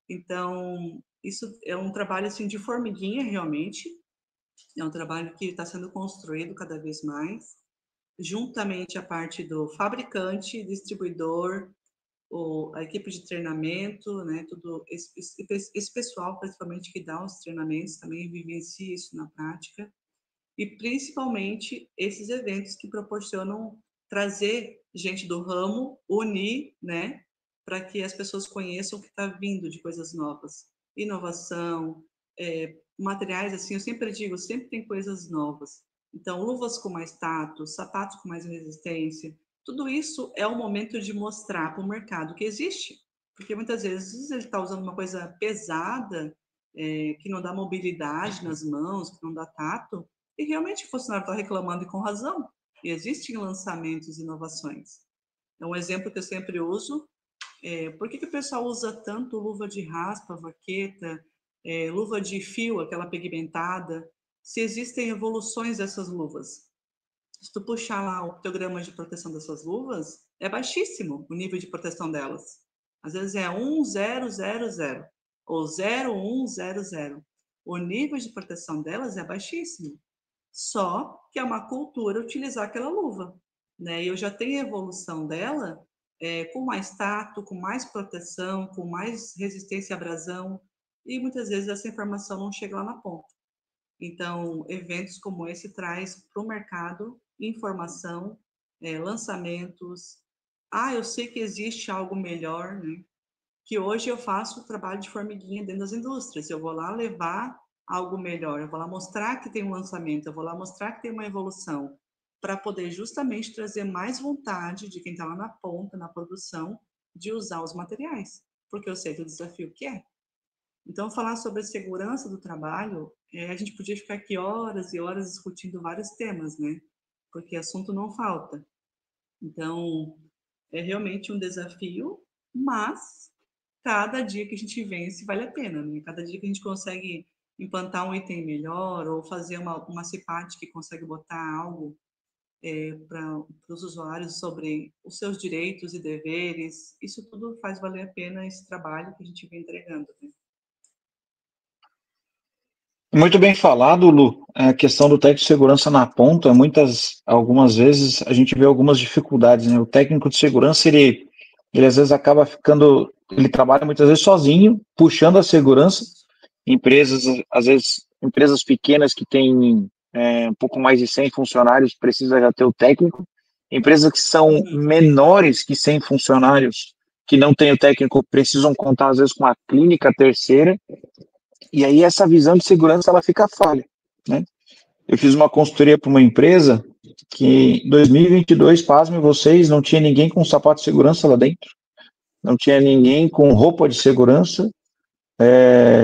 Então, isso é um trabalho assim de formiguinha realmente, é um trabalho que está sendo construído cada vez mais, juntamente a parte do fabricante, distribuidor, a equipe de treinamento, né, tudo esse pessoal, principalmente, que dá os treinamentos, também vivencia isso na prática, e principalmente esses eventos que proporcionam trazer gente do ramo, unir, né, para que as pessoas conheçam o que está vindo de coisas novas, inovação, materiais, assim, eu sempre digo, sempre tem coisas novas. Então, luvas com mais tato, sapatos com mais resistência, tudo isso é o momento de mostrar para o mercado que existe, porque muitas vezes ele está usando uma coisa pesada, que não dá mobilidade nas mãos, que não dá tato, e realmente o funcionário está reclamando e com razão. E existem lançamentos e inovações. É um exemplo que eu sempre uso. Por que o pessoal usa tanto luva de raspa, vaqueta, luva de fio, aquela pigmentada, se existem evoluções dessas luvas? Se tu puxar lá o pictograma de proteção dessas luvas, é baixíssimo o nível de proteção delas. Às vezes é 1000 ou 0100. O nível de proteção delas é baixíssimo. Só que é uma cultura utilizar aquela luva, né? E eu já tenho a evolução dela com mais tato, com mais proteção, com mais resistência à abrasão, e muitas vezes essa informação não chega lá na ponta. Então, eventos como esse traz para o mercado informação, lançamentos. Ah, eu sei que existe algo melhor, né? Que hoje eu faço o trabalho de formiguinha dentro das indústrias. Eu vou lá levar algo melhor, eu vou lá mostrar que tem um lançamento, eu vou lá mostrar que tem uma evolução, para poder justamente trazer mais vontade de quem está lá na ponta, na produção, de usar os materiais, porque eu sei do desafio que é. Então, falar sobre segurança do trabalho a gente podia ficar aqui horas e horas discutindo vários temas, né? Porque assunto não falta. Então, é realmente um desafio, mas cada dia que a gente vence vale a pena, né? Cada dia que a gente consegue implantar um item melhor ou fazer uma CIPAT que consegue botar algo para os usuários sobre os seus direitos e deveres, isso tudo faz valer a pena esse trabalho que a gente vem entregando, né? Muito bem falado, Lu. A questão do técnico de segurança na ponta, algumas vezes a gente vê algumas dificuldades, né? O técnico de segurança, ele às vezes acaba ficando, ele trabalha muitas vezes sozinho, puxando a segurança. Empresas, às vezes, empresas pequenas que têm um pouco mais de 100 funcionários, precisa já ter o técnico. Empresas que são menores que 100 funcionários, que não têm o técnico, precisam contar, às vezes, com uma clínica terceira. E aí essa visão de segurança, ela fica falha, né? Eu fiz uma consultoria para uma empresa que em 2022, pasmem vocês, não tinha ninguém com sapato de segurança lá dentro, não tinha ninguém com roupa de segurança,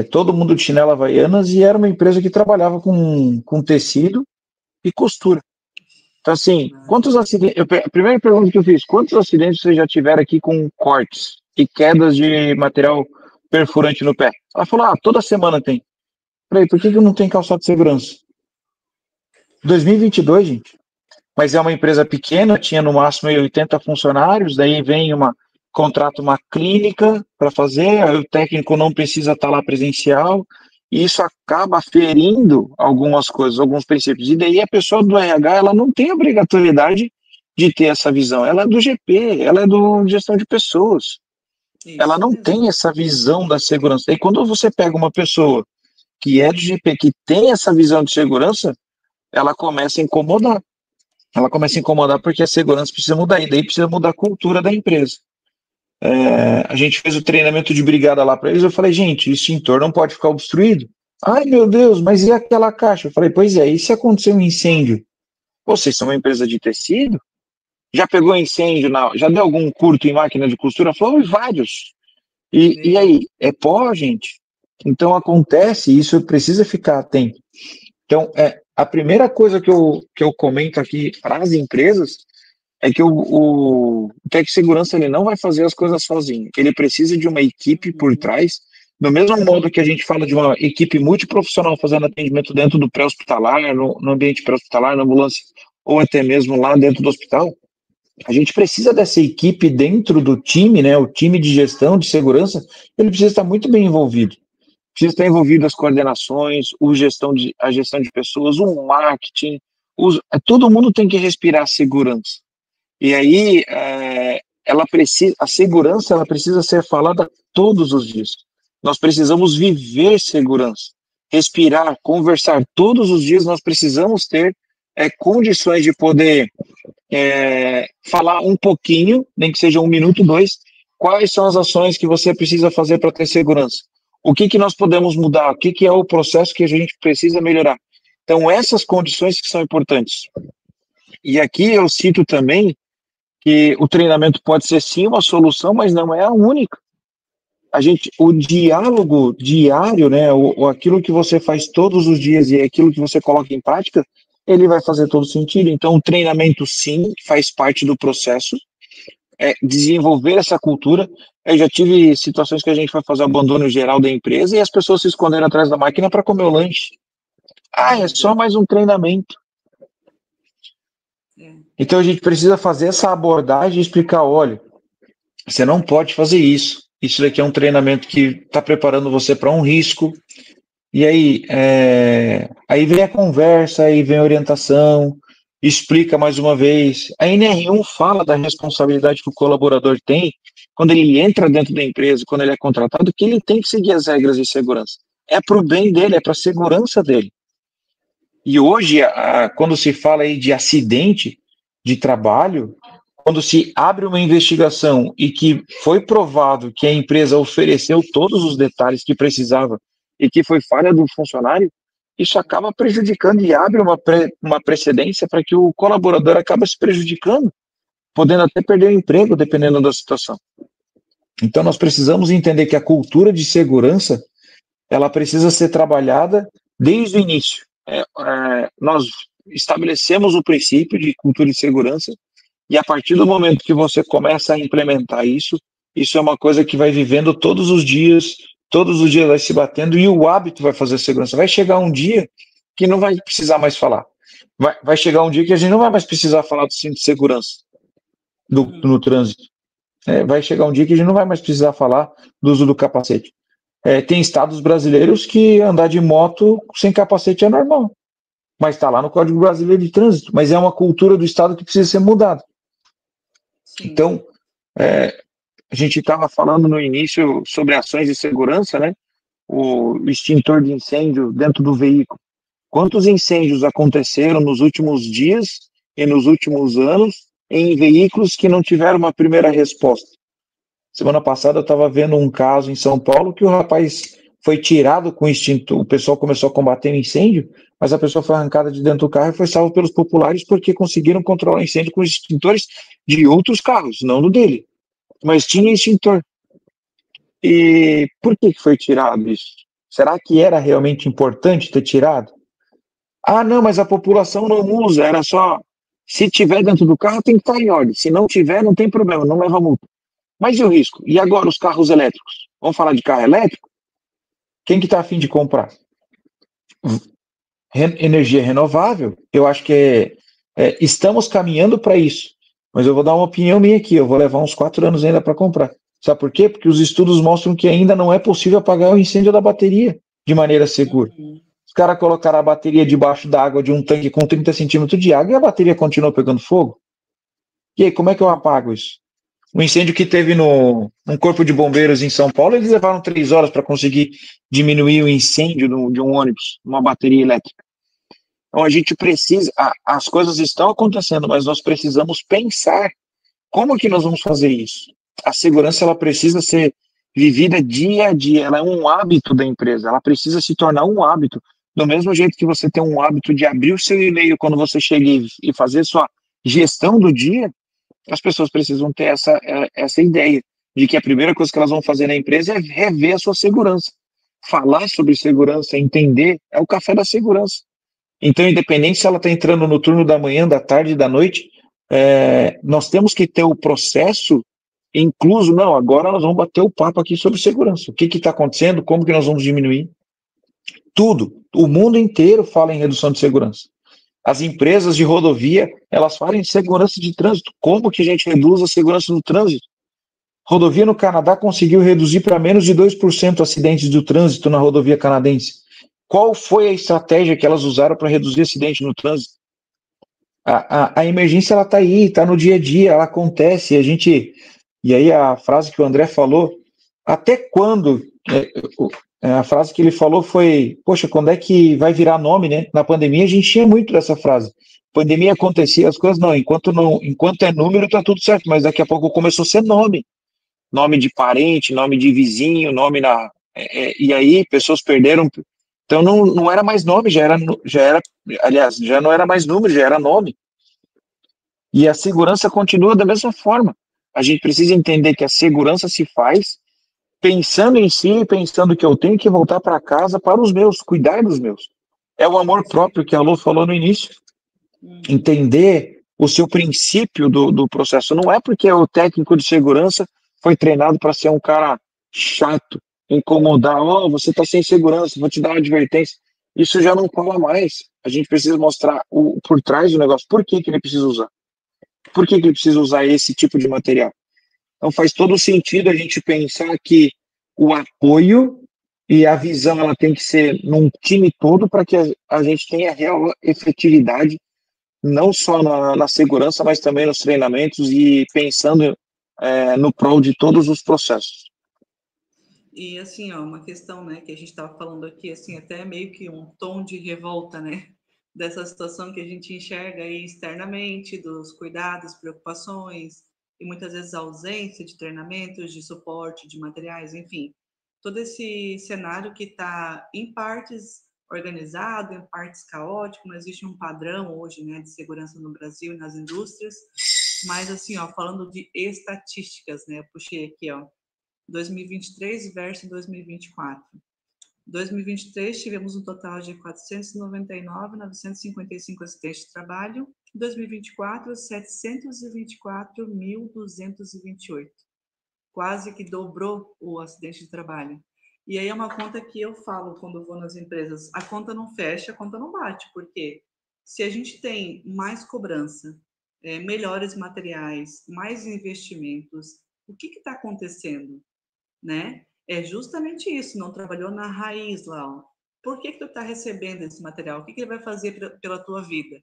todo mundo de chinela havaianas, e era uma empresa que trabalhava com tecido e costura. Então, assim, quantos acidentes... A primeira pergunta que eu fiz, quantos acidentes vocês já tiveram aqui com cortes e quedas de material perfurante no pé? Ela falou, toda semana tem. Falei, por que não tem calçado de segurança? 2022, gente. Mas é uma empresa pequena, tinha no máximo 80 funcionários, daí vem contrata uma clínica para fazer, aí o técnico não precisa estar lá presencial, e isso acaba ferindo algumas coisas, alguns princípios. E daí a pessoa do RH, ela não tem obrigatoriedade de ter essa visão. Ela é do GP, ela é do gestão de pessoas. Isso ela não tem essa visão da segurança. E quando você pega uma pessoa que é do GP, que tem essa visão de segurança, ela começa a incomodar. Ela começa a incomodar porque a segurança precisa mudar, e daí precisa mudar a cultura da empresa. A gente fez o treinamento de brigada lá para eles, eu falei, gente, o extintor não pode ficar obstruído. Ai, meu Deus, mas e aquela caixa? Eu falei, pois é, e se acontecer um incêndio? Vocês são uma empresa de tecido? Já pegou incêndio, já deu algum curto em máquina de costura? Falou, vários. E aí, é pó, gente? Então acontece, isso precisa ficar atento. Então, a primeira coisa que eu comento aqui para as empresas é que o técnico de segurança, ele não vai fazer as coisas sozinho. Ele precisa de uma equipe por trás, do mesmo modo que a gente fala de uma equipe multiprofissional fazendo atendimento dentro do pré-hospitalar, no ambiente pré-hospitalar, na ambulância, ou até mesmo lá dentro do hospital. A gente precisa dessa equipe dentro do time, né? O time de gestão de segurança, ele precisa estar muito bem envolvido. Precisa estar envolvido as coordenações, a gestão de pessoas, o marketing, todo mundo tem que respirar segurança. E aí, a segurança, ela precisa ser falada todos os dias. Nós precisamos viver segurança, respirar, conversar. Todos os dias nós precisamos ter condições de poder falar um pouquinho, nem que seja 1 minuto, 2, quais são as ações que você precisa fazer para ter segurança. O que nós podemos mudar? O que é o processo que a gente precisa melhorar? Então, essas condições que são importantes. E aqui eu cito também que o treinamento pode ser sim uma solução, mas não é a única. O diálogo diário, né, aquilo que você faz todos os dias e aquilo que você coloca em prática, ele vai fazer todo sentido. Então, o treinamento sim faz parte do processo, desenvolver essa cultura. Eu já tive situações que a gente vai fazer o abandono geral da empresa e as pessoas se esconderam atrás da máquina para comer o lanche. É só mais um treinamento. Então a gente precisa fazer essa abordagem e explicar, olha, você não pode fazer isso. Isso daqui é um treinamento que está preparando você para um risco. E aí, aí vem a conversa, aí vem a orientação, explica mais uma vez. A NR1 fala da responsabilidade que o colaborador tem quando ele entra dentro da empresa, quando ele é contratado, que ele tem que seguir as regras de segurança. É para o bem dele, é para a segurança dele. E hoje, quando se fala aí de acidente de trabalho, quando se abre uma investigação e que foi provado que a empresa ofereceu todos os detalhes que precisava e que foi falha do funcionário, isso acaba prejudicando e abre uma precedência para que o colaborador acabe se prejudicando, podendo até perder o emprego, dependendo da situação. Então, nós precisamos entender que a cultura de segurança, ela precisa ser trabalhada desde o início. Nós estabelecemos o princípio de cultura de segurança, e a partir do momento que você começa a implementar isso, isso é uma coisa que vai vivendo todos os dias vai se batendo, e o hábito vai fazer segurança. Vai chegar um dia que não vai precisar mais falar. Vai chegar um dia que a gente não vai mais precisar falar do cinto de segurança no trânsito. Vai chegar um dia que a gente não vai mais precisar falar do uso do capacete. Tem estados brasileiros que andar de moto sem capacete é normal, mas está lá no Código Brasileiro de Trânsito, mas é uma cultura do estado que precisa ser mudada. Sim. Então, a gente estava falando no início sobre ações de segurança, né? O extintor de incêndio dentro do veículo. Quantos incêndios aconteceram nos últimos dias e nos últimos anos em veículos que não tiveram uma primeira resposta? Semana passada eu estava vendo um caso em São Paulo que o rapaz foi tirado com extintor, o pessoal começou a combater o incêndio, mas a pessoa foi arrancada de dentro do carro e foi salva pelos populares porque conseguiram controlar o incêndio com extintores de outros carros, não do dele, mas tinha extintor. E por que foi tirado isso? Será que era realmente importante ter tirado? Ah, não, mas a população não usa, era só, se tiver dentro do carro tem que estar em ordem, se não tiver não tem problema, não leva multa. Mas e o risco? E agora os carros elétricos? Vamos falar de carro elétrico? Quem que está a fim de comprar? Energia renovável, eu acho que estamos caminhando para isso, mas eu vou dar uma opinião minha aqui, eu vou levar uns 4 anos ainda para comprar. Sabe por quê? Porque os estudos mostram que ainda não é possível apagar o incêndio da bateria de maneira segura. Os caras colocaram a bateria debaixo da água de um tanque com 30 centímetros de água e a bateria continua pegando fogo. E aí, como é que eu apago isso? O incêndio que teve num corpo de bombeiros em São Paulo, eles levaram 3 horas para conseguir diminuir o incêndio de um ônibus, uma bateria elétrica. Então a gente precisa, as coisas estão acontecendo, mas nós precisamos pensar como que nós vamos fazer isso. A segurança ela precisa ser vivida dia a dia, ela é um hábito da empresa, ela precisa se tornar um hábito. Do mesmo jeito que você tem um hábito de abrir o seu e-mail quando você chega e fazer sua gestão do dia, as pessoas precisam ter essa ideia de que a primeira coisa que elas vão fazer na empresa é rever a sua segurança. Falar sobre segurança, entender, é o café da segurança. Então, independente se ela está entrando no turno da manhã, da tarde, da noite, nós temos que ter o processo incluso. Não, agora nós vamos bater o papo aqui sobre segurança. O que está acontecendo, como que nós vamos diminuir? Tudo. O mundo inteiro fala em redução de segurança. As empresas de rodovia, elas falam em segurança de trânsito. Como que a gente reduz a segurança no trânsito? Rodovia no Canadá conseguiu reduzir para menos de 2% acidentes do trânsito na rodovia canadense. Qual foi a estratégia que elas usaram para reduzir acidente no trânsito? A emergência ela está aí, está no dia a dia, ela acontece. E aí a frase que o André falou, até quando? A frase que ele falou foi, poxa, quando é que vai virar nome, né? Na pandemia a gente tinha muito dessa frase. Pandemia acontecia, as coisas enquanto é número tá tudo certo, mas daqui a pouco começou a ser nome. Nome de parente, nome de vizinho, nome e aí pessoas perderam. Então não era mais nome, aliás, já não era mais número, já era nome. E a segurança continua da mesma forma. A gente precisa entender que a segurança se faz pensando em si, pensando que eu tenho que voltar para casa para os meus, cuidar dos meus. É o amor próprio que a Lu falou no início. Entender o seu princípio do processo. Não é porque o técnico de segurança foi treinado para ser um cara chato, incomodar, você está sem segurança, vou te dar uma advertência. Isso já não cola mais. A gente precisa mostrar por trás do negócio, por que ele precisa usar. Por que ele precisa usar esse tipo de material? Então faz todo sentido a gente pensar que o apoio e a visão ela tem que ser num time todo para que a gente tenha real efetividade, não só na segurança, mas também nos treinamentos e pensando no prol de todos os processos. E assim, uma questão, né, que a gente estava falando aqui, assim, até meio que um tom de revolta, né, dessa situação que a gente enxerga aí externamente, dos cuidados, preocupações, e muitas vezes a ausência de treinamentos, de suporte, de materiais, enfim. Todo esse cenário que está, em partes, organizado, em partes caótico, não existe um padrão hoje, né, de segurança no Brasil e nas indústrias, mas assim, falando de estatísticas, né, eu puxei aqui, 2023 versus 2024. 2023, tivemos um total de 499.955 acidentes de trabalho. 2024, 724.228. Quase que dobrou o acidente de trabalho. E aí é uma conta que eu falo quando eu vou nas empresas, a conta não fecha, a conta não bate, porque se a gente tem mais cobrança, melhores materiais, mais investimentos, o que está acontecendo, né? É justamente isso, não trabalhou na raiz lá. Ó. Por que tu está recebendo esse material? O que ele vai fazer pela tua vida?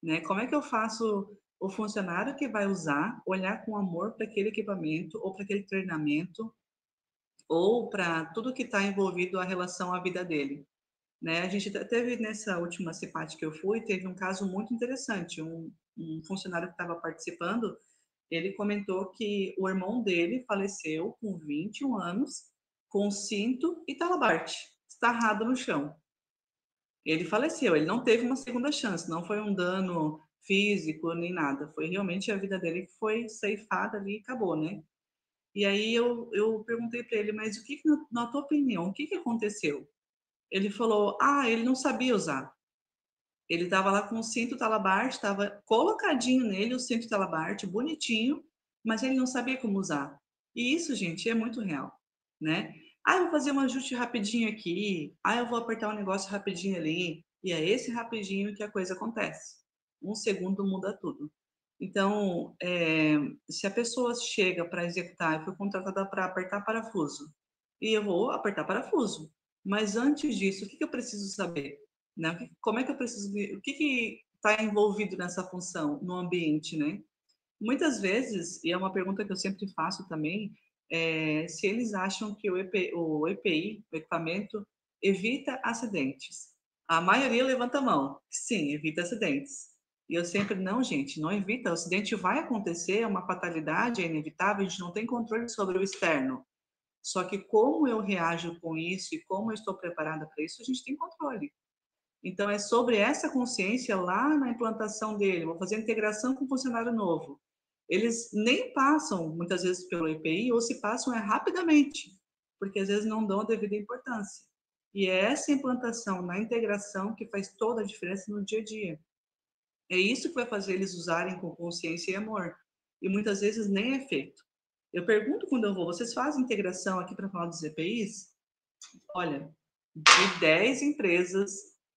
Né? Como é que eu faço o funcionário que vai usar olhar com amor para aquele equipamento ou para aquele treinamento ou para tudo que está envolvido a relação à vida dele? Né? A gente teve nessa última CIPAT que eu fui, teve um caso muito interessante. Um funcionário que estava participando, ele comentou que o irmão dele faleceu com 21 anos, com cinto e talabarte, estarrado no chão. Ele faleceu, ele não teve uma segunda chance, não foi um dano físico nem nada, foi realmente a vida dele que foi ceifada ali e acabou, né? E aí eu perguntei para ele, mas o que, na tua opinião, o que aconteceu? Ele falou, ele não sabia usar. Ele estava lá com o cinto talabarte, estava colocadinho nele o cinto talabarte, bonitinho, mas ele não sabia como usar. E isso, gente, é muito real, né? Eu vou fazer um ajuste rapidinho aqui. Eu vou apertar um negócio rapidinho ali. E é esse rapidinho que a coisa acontece. Um segundo muda tudo. Então, se a pessoa chega para executar, eu fui contratada para apertar parafuso, e eu vou apertar parafuso. Mas antes disso, o que eu preciso saber? Né? Como é que eu preciso ver? O que está envolvido nessa função no ambiente, né? Muitas vezes, e é uma pergunta que eu sempre faço também, se eles acham que o EPI, o equipamento, evita acidentes. A maioria levanta a mão. Sim, evita acidentes. E eu sempre, não, gente, não evita. O acidente vai acontecer, é uma fatalidade, é inevitável, a gente não tem controle sobre o externo. Só que como eu reajo com isso e como eu estou preparada para isso, a gente tem controle. Então, é sobre essa consciência lá na implantação dele. Vou fazer integração com o funcionário novo. Eles nem passam, muitas vezes, pelo EPI, ou se passam rapidamente, porque às vezes não dão a devida importância. E é essa implantação na integração que faz toda a diferença no dia a dia. É isso que vai fazer eles usarem com consciência e amor. E muitas vezes nem é feito. Eu pergunto quando eu vou, vocês fazem integração aqui para falar dos EPIs? Olha, de 10 empresas,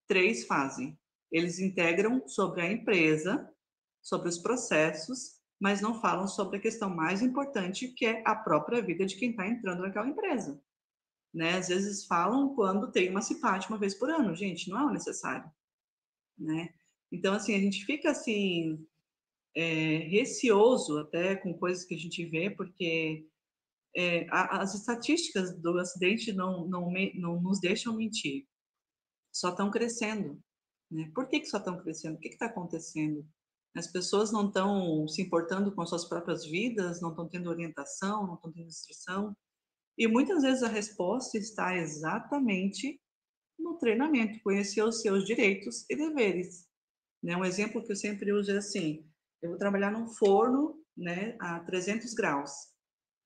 3 fazem. Eles integram sobre a empresa, sobre os processos, mas não falam sobre a questão mais importante, que é a própria vida de quem está entrando naquela empresa. Né? Às vezes falam quando tem uma CIPAT uma vez por ano. Gente, não é o necessário. Né? Então, assim, a gente fica assim, receoso até com coisas que a gente vê, porque as estatísticas do acidente não nos deixam mentir. Só estão crescendo. Né? Por que só estão crescendo? O que está acontecendo? As pessoas não estão se importando com as suas próprias vidas, não estão tendo orientação, não estão tendo instrução. E muitas vezes a resposta está exatamente no treinamento, conhecer os seus direitos e deveres. Né? Um exemplo que eu sempre uso é assim, eu vou trabalhar num forno, né, a 300 graus.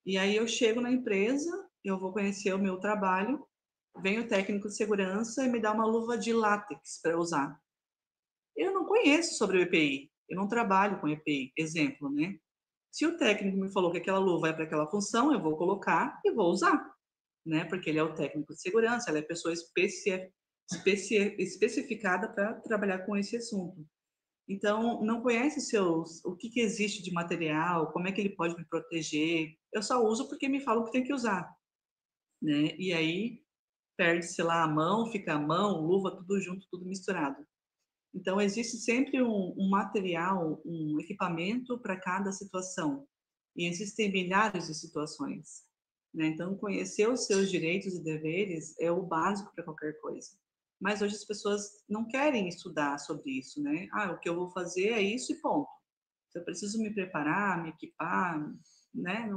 E aí eu chego na empresa, eu vou conhecer o meu trabalho, vem o técnico de segurança e me dá uma luva de látex para usar. Eu não conheço sobre o EPI, eu não trabalho com EPI, exemplo, né? Se o técnico me falou que aquela luva é para aquela função, eu vou colocar e vou usar, né? Porque ele é o técnico de segurança, ela é a pessoa especificada para trabalhar com esse assunto. Então, não conhece o que existe de material, como é que ele pode me proteger. Eu só uso porque me falam que tem que usar, né? E aí perde-se lá a mão, fica a mão, luva, tudo junto, tudo misturado. Então, existe sempre um material, um equipamento para cada situação. E existem milhares de situações. Né? Então, conhecer os seus direitos e deveres é o básico para qualquer coisa. Mas hoje as pessoas não querem estudar sobre isso, né? O que eu vou fazer é isso e ponto. Se eu preciso me preparar, me equipar, né?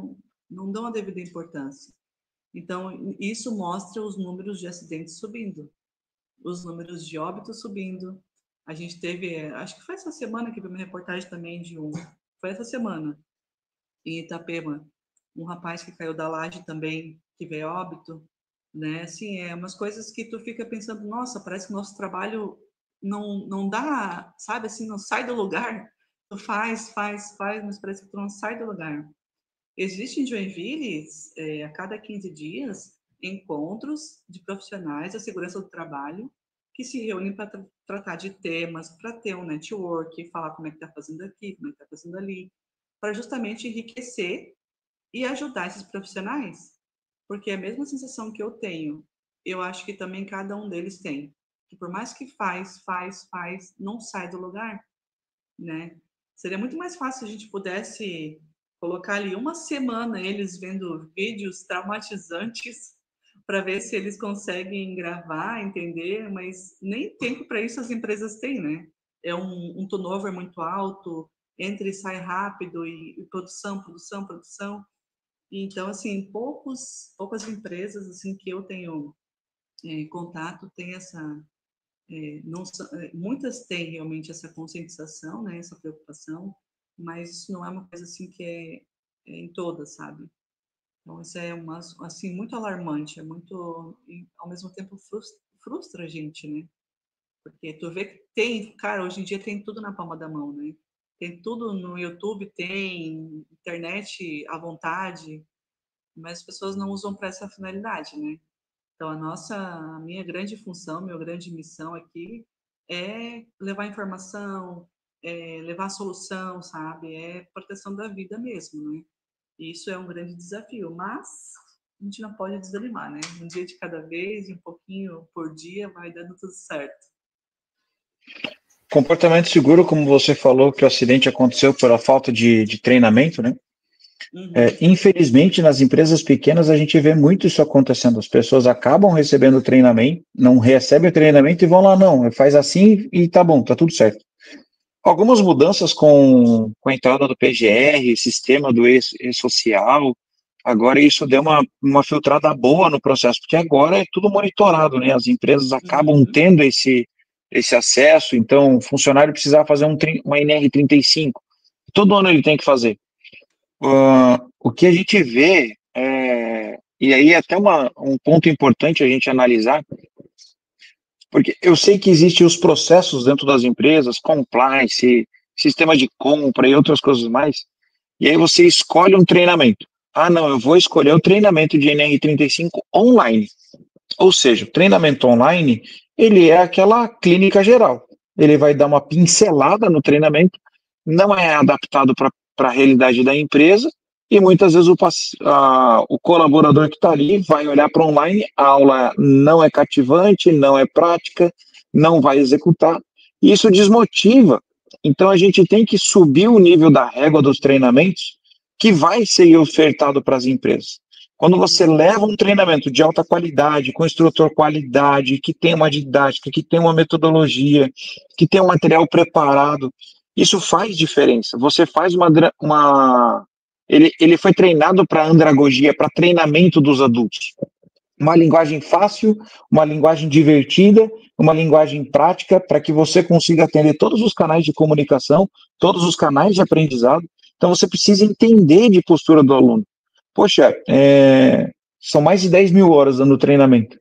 Não dão a devida importância. Então, isso mostra os números de acidentes subindo, os números de óbitos subindo. A gente teve, acho que foi essa semana que vi uma reportagem também foi essa semana, em Itapema, um rapaz que caiu da laje também, que veio a óbito. né? Assim, umas coisas que tu fica pensando, nossa, parece que o nosso trabalho não dá, sabe, assim, não sai do lugar. Tu faz, mas parece que tu não sai do lugar. Existem em Joinville, a cada 15 dias, encontros de profissionais da segurança do trabalho que se reúnem para tratar de temas, para ter um network, falar como é que está fazendo aqui, como é que está fazendo ali, para justamente enriquecer e ajudar esses profissionais. Porque a mesma sensação que eu tenho, eu acho que também cada um deles tem. Que por mais que faz, não sai do lugar, né? Seria muito mais fácil se a gente pudesse colocar ali uma semana eles vendo vídeos traumatizantes para ver se eles conseguem gravar, entender, mas nem tempo para isso as empresas têm, né? É um turnover muito alto, entra e sai rápido e produção. Então, assim, poucas empresas assim que eu tenho contato têm essa não, muitas têm realmente essa conscientização, né, essa preocupação, mas isso não é uma coisa assim que é em todas, sabe? Então isso é assim muito alarmante, é muito, ao mesmo tempo frustra a gente, né? Porque tu vê que tem, cara, hoje em dia tem tudo na palma da mão, né? Tem tudo no YouTube, tem internet à vontade, mas as pessoas não usam para essa finalidade, né? Então, a minha grande função, minha grande missão aqui é levar informação, levar solução, sabe? É proteção da vida mesmo, né? E isso é um grande desafio, mas a gente não pode desanimar, né? Um dia de cada vez, um pouquinho por dia, vai dando tudo certo. Comportamento seguro, como você falou, que o acidente aconteceu pela falta de treinamento, né? Uhum. Infelizmente, nas empresas pequenas, a gente vê muito isso acontecendo. As pessoas acabam recebendo treinamento, não recebem o treinamento e vão lá, não, faz assim e tá bom, tá tudo certo. Algumas mudanças com a entrada do PGR, sistema do e-social, agora isso deu uma filtrada boa no processo, porque agora é tudo monitorado, né? As empresas acabam tendo esse acesso, então o funcionário precisava fazer uma NR35, todo ano ele tem que fazer. O que a gente vê, e aí até um ponto importante a gente analisar, porque eu sei que existem os processos dentro das empresas, compliance, sistema de compra e outras coisas mais, e aí você escolhe um treinamento. Ah, não, eu vou escolher o treinamento de NR35 online. Ou seja, o treinamento online, ele é aquela clínica geral. Ele vai dar uma pincelada no treinamento, não é adaptado para a realidade da empresa, e muitas vezes o colaborador que está ali vai olhar para online, a aula não é cativante, não é prática, não vai executar, e isso desmotiva. Então a gente tem que subir o nível da régua dos treinamentos que vai ser ofertado para as empresas. Quando você leva um treinamento de alta qualidade, com instrutor qualidade, que tem uma didática, que tem uma metodologia, que tem um material preparado, isso faz diferença. Você faz ele foi treinado para andragogia, para treinamento dos adultos. Uma linguagem fácil, uma linguagem divertida, uma linguagem prática, para que você consiga atender todos os canais de comunicação, todos os canais de aprendizado. Então, você precisa entender de postura do aluno. Poxa, são mais de 10 mil horas dando treinamento.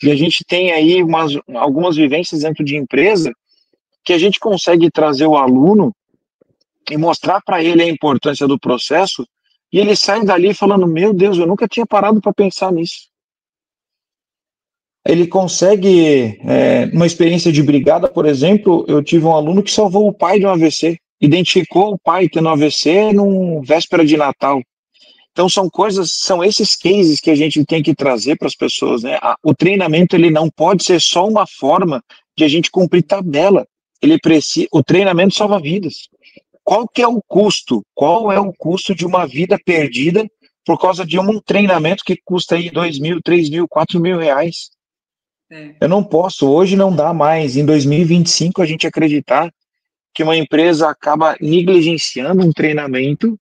E a gente tem aí algumas vivências dentro de empresa que a gente consegue trazer o aluno e mostrar para ele a importância do processo, e ele sai dali falando, meu Deus, eu nunca tinha parado para pensar nisso. Ele consegue, uma experiência de brigada, por exemplo, eu tive um aluno que salvou o pai de um AVC, identificou o pai tendo AVC no véspera de Natal. Então são esses cases que a gente tem que trazer para as pessoas, né? O treinamento, ele não pode ser só uma forma de a gente cumprir tabela. O treinamento salva vidas. Qual que é o custo? Qual é o custo de uma vida perdida por causa de um treinamento que custa aí 2 mil, 3 mil, 4 mil reais? Eu não posso, hoje não dá mais, em 2025, a gente acreditar que uma empresa acaba negligenciando um treinamento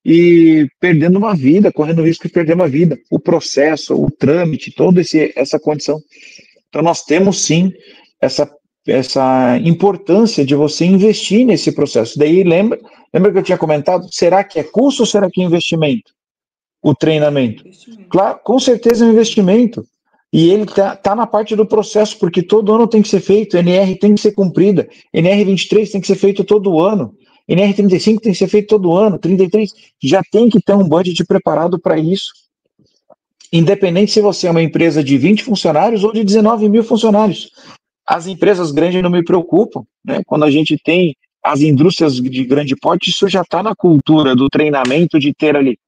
e perdendo uma vida, correndo o risco de perder uma vida, o processo, o trâmite, toda essa condição. Então nós temos sim essa importância de você investir nesse processo. Daí lembra que eu tinha comentado, será que é custo ou será que é investimento? O treinamento. Claro, com certeza é um investimento. E ele tá na parte do processo, porque todo ano tem que ser feito, NR tem que ser cumprida, NR 23 tem que ser feito todo ano, NR 35 tem que ser feito todo ano, 33 já tem que ter um budget preparado para isso. Independente se você é uma empresa de 20 funcionários ou de 19 mil funcionários. As empresas grandes não me preocupam, né? Quando a gente tem as indústrias de grande porte, isso já está na cultura do treinamento de ter ali.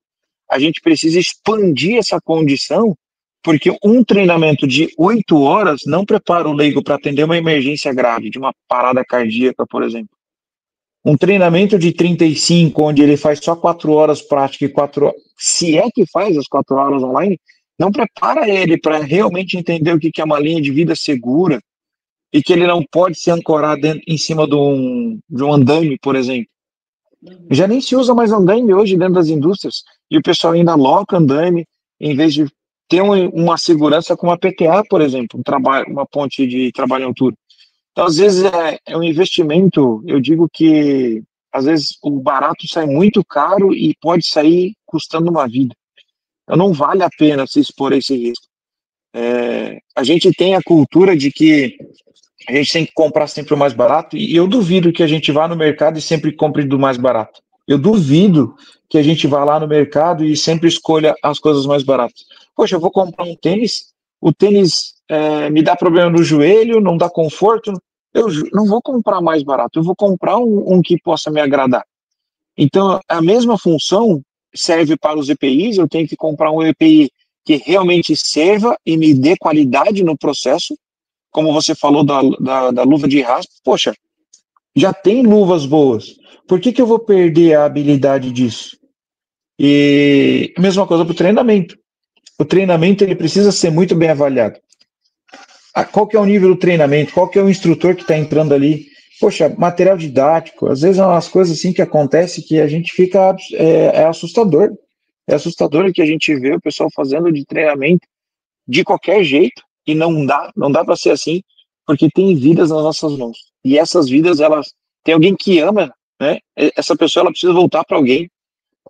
A gente precisa expandir essa condição, porque um treinamento de 8 horas não prepara o leigo para atender uma emergência grave, de uma parada cardíaca, por exemplo. Um treinamento de 35, onde ele faz só 4 horas prática e 4 horas, se é que faz as 4 horas online, não prepara ele para realmente entender o que é uma linha de vida segura e que ele não pode se ancorar em cima de um andaime, por exemplo. Já nem se usa mais andaime hoje dentro das indústrias, e o pessoal ainda aloca andaime, em vez de ter uma segurança com uma PTA, por exemplo, uma ponte de trabalho em altura. Então, às vezes, é um investimento, eu digo que, às vezes, o barato sai muito caro e pode sair custando uma vida. Então, não vale a pena se expor a esse risco. A gente tem a cultura de que a gente tem que comprar sempre o mais barato, e eu duvido que a gente vá no mercado e sempre compre do mais barato. Eu duvido que a gente vá lá no mercado e sempre escolha as coisas mais baratas. Poxa, eu vou comprar um tênis, o tênis me dá problema no joelho, não dá conforto, eu não vou comprar mais barato, eu vou comprar um que possa me agradar. Então, a mesma função serve para os EPIs, eu tenho que comprar um EPI que realmente serva e me dê qualidade no processo. Como você falou da luva de raspa, poxa, já tem luvas boas. Por que eu vou perder a habilidade disso? E a mesma coisa para o treinamento. O treinamento ele precisa ser muito bem avaliado. Qual que é o nível do treinamento? Qual que é o instrutor que está entrando ali? Poxa, material didático, às vezes é umas coisas assim que acontecem que a gente fica, é assustador. É assustador que a gente vê o pessoal fazendo de treinamento de qualquer jeito, e não dá para ser assim, porque tem vidas nas nossas mãos. E essas vidas, elas tem alguém que ama, né? Essa pessoa ela precisa voltar para alguém.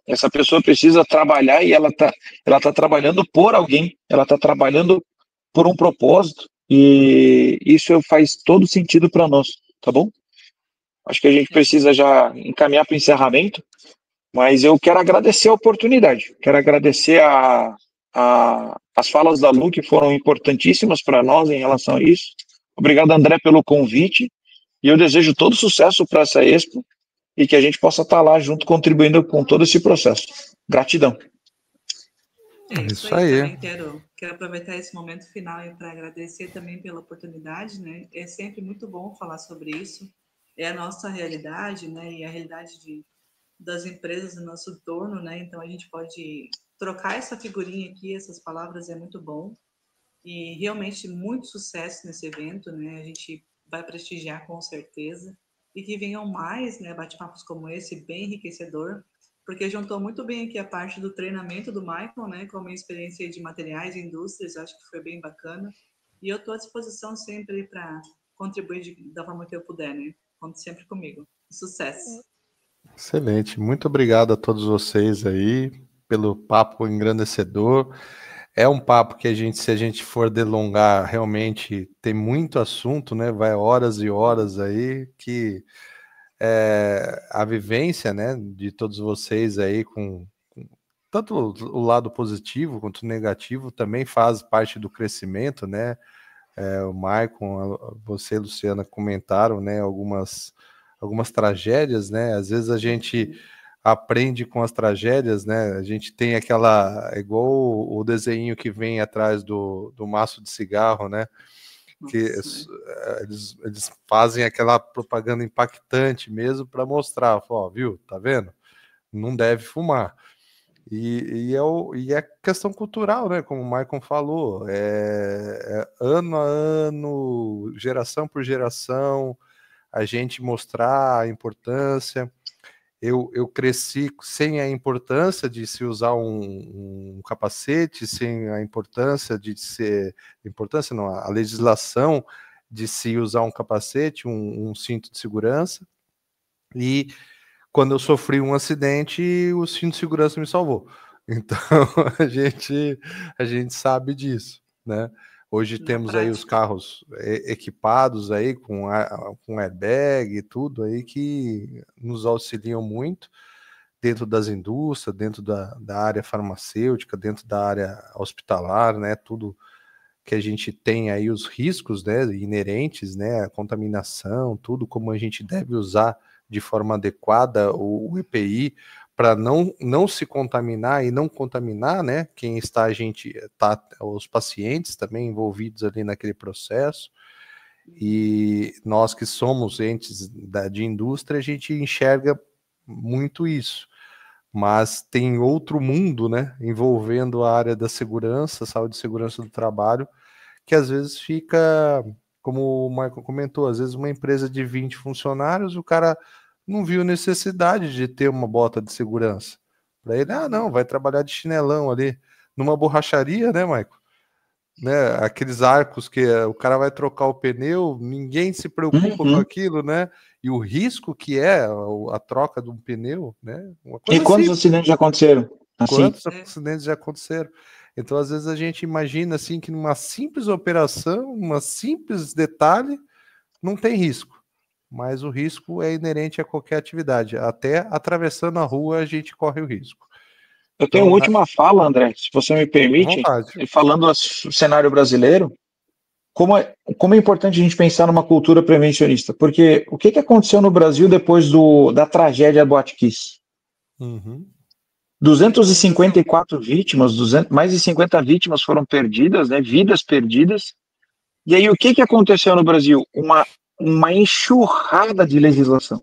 Essa pessoa precisa trabalhar e ela tá trabalhando por alguém, ela tá trabalhando por um propósito, e isso faz todo sentido para nós, tá bom? Acho que a gente precisa já encaminhar para o encerramento, mas eu quero agradecer a oportunidade, quero agradecer as falas da Lu, que foram importantíssimas para nós em relação a isso. Obrigado, André, pelo convite, e eu desejo todo sucesso para essa Expo e que a gente possa estar lá junto, contribuindo com todo esse processo. Gratidão. É isso aí. Também quero aproveitar esse momento final para agradecer também pela oportunidade, né? É sempre muito bom falar sobre isso. É a nossa realidade, né? E a realidade das empresas no nosso entorno, né? Então a gente pode trocar essa figurinha aqui, essas palavras é muito bom. E realmente muito sucesso nesse evento, né? A gente vai prestigiar com certeza. E que venham mais, né? Bate-papos como esse, bem enriquecedor, porque juntou muito bem aqui a parte do treinamento do Michael, né? Com a minha experiência de materiais e indústrias, acho que foi bem bacana. E eu estou à disposição sempre para contribuir da forma que eu puder, né? Conte sempre comigo. Sucesso! Excelente. Muito obrigado a todos vocês aí pelo papo engrandecedor. É um papo que se a gente for delongar, realmente tem muito assunto, né? Vai horas e horas aí, que a vivência, né, de todos vocês aí com tanto o lado positivo quanto o negativo também faz parte do crescimento, né? O Maicon, você, Luciana, comentaram, né, algumas tragédias, né? Às vezes a gente aprende com as tragédias, né? A gente tem igual o desenho que vem atrás do maço de cigarro, né? Que eles fazem aquela propaganda impactante mesmo para mostrar, ó, viu, tá vendo? Não deve fumar. E é questão cultural, né? Como o Maicon falou, ano a ano, geração por geração, a gente mostrar a importância. Eu cresci sem a importância de se usar um capacete, sem a importância de ser... Importância não, a legislação de se usar um capacete, um cinto de segurança. E quando eu sofri um acidente, o cinto de segurança me salvou. Então, a gente sabe disso, né? Hoje temos aí os carros equipados aí com airbag e tudo aí que nos auxiliam muito dentro das indústrias, dentro da área farmacêutica, dentro da área hospitalar, né? Tudo que a gente tem aí os riscos, né, inerentes, né, a contaminação, tudo como a gente deve usar de forma adequada o EPI para não se contaminar e não contaminar, né, quem está os pacientes também envolvidos ali naquele processo. E nós que somos entes de indústria, a gente enxerga muito isso. Mas tem outro mundo, né, envolvendo a área da segurança, saúde e segurança do trabalho, que às vezes fica, como o Michael comentou, às vezes uma empresa de 20 funcionários, o cara não viu necessidade de ter uma bota de segurança. Para ele, não, vai trabalhar de chinelão ali, numa borracharia, né, Michael? Né, aqueles arcos que o cara vai trocar o pneu, ninguém se preocupa com aquilo, né? E o risco que é a troca de um pneu, né? E quantos acidentes já aconteceram? Quantos acidentes já aconteceram? Então, às vezes, a gente imagina assim que numa simples operação, uma simples detalhe, não tem risco. Mas o risco é inerente a qualquer atividade. Até atravessando a rua, a gente corre o risco. Eu tenho uma última fala, André, se você me permite, falando do cenário brasileiro, como é importante a gente pensar numa cultura prevencionista, porque o que aconteceu no Brasil depois da tragédia Boate Kiss? 254 vítimas, mais de 50 vítimas foram perdidas, né, vidas perdidas, e aí o que aconteceu no Brasil? Uma enxurrada de legislação.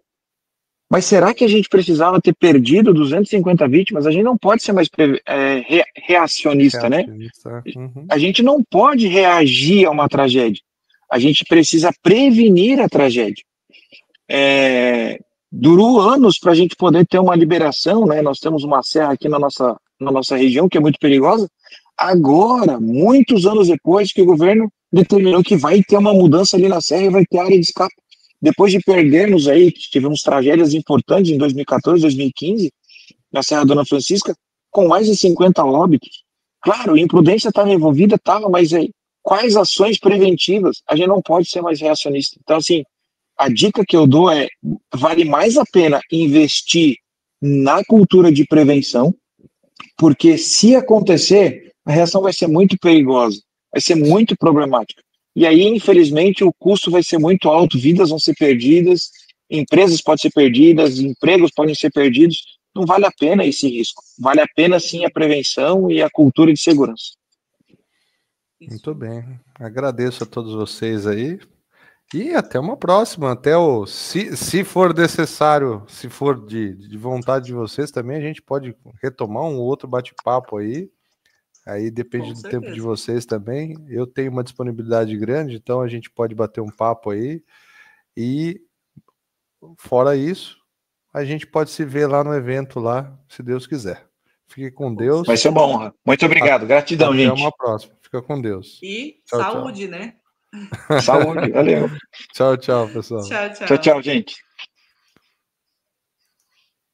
Mas será que a gente precisava ter perdido 250 vítimas? A gente não pode ser mais reacionista, né? A gente não pode reagir a uma tragédia. A gente precisa prevenir a tragédia. Durou anos para a gente poder ter uma liberação, né? Nós temos uma serra aqui na nossa região que é muito perigosa. Agora, muitos anos depois que o governo determinou que vai ter uma mudança ali na serra e vai ter área de escape. Depois de perdermos aí, tivemos tragédias importantes em 2014, 2015, na Serra Dona Francisca, com mais de 50 óbitos. Claro, imprudência estava envolvida, mas quais ações preventivas? A gente não pode ser mais reacionista. Então, assim, a dica que eu dou vale mais a pena investir na cultura de prevenção, porque se acontecer, a reação vai ser muito perigosa, vai ser muito problemática. E aí, infelizmente, o custo vai ser muito alto, vidas vão ser perdidas, empresas podem ser perdidas, empregos podem ser perdidos. Não vale a pena esse risco. Vale a pena, sim, a prevenção e a cultura de segurança. Muito bem. Agradeço a todos vocês aí. E até uma próxima. Se for necessário, se for de vontade de vocês também, a gente pode retomar um outro bate-papo aí. Aí depende do tempo de vocês também. Eu tenho uma disponibilidade grande, então a gente pode bater um papo aí. E fora isso, a gente pode se ver lá no evento lá, se Deus quiser. Fique com Deus. Vai ser uma honra. Muito obrigado. Gratidão, gente. Até uma próxima. Fica com Deus. E tchau, saúde, tchau. Né? Saúde, valeu. Tchau, pessoal. Tchau, gente.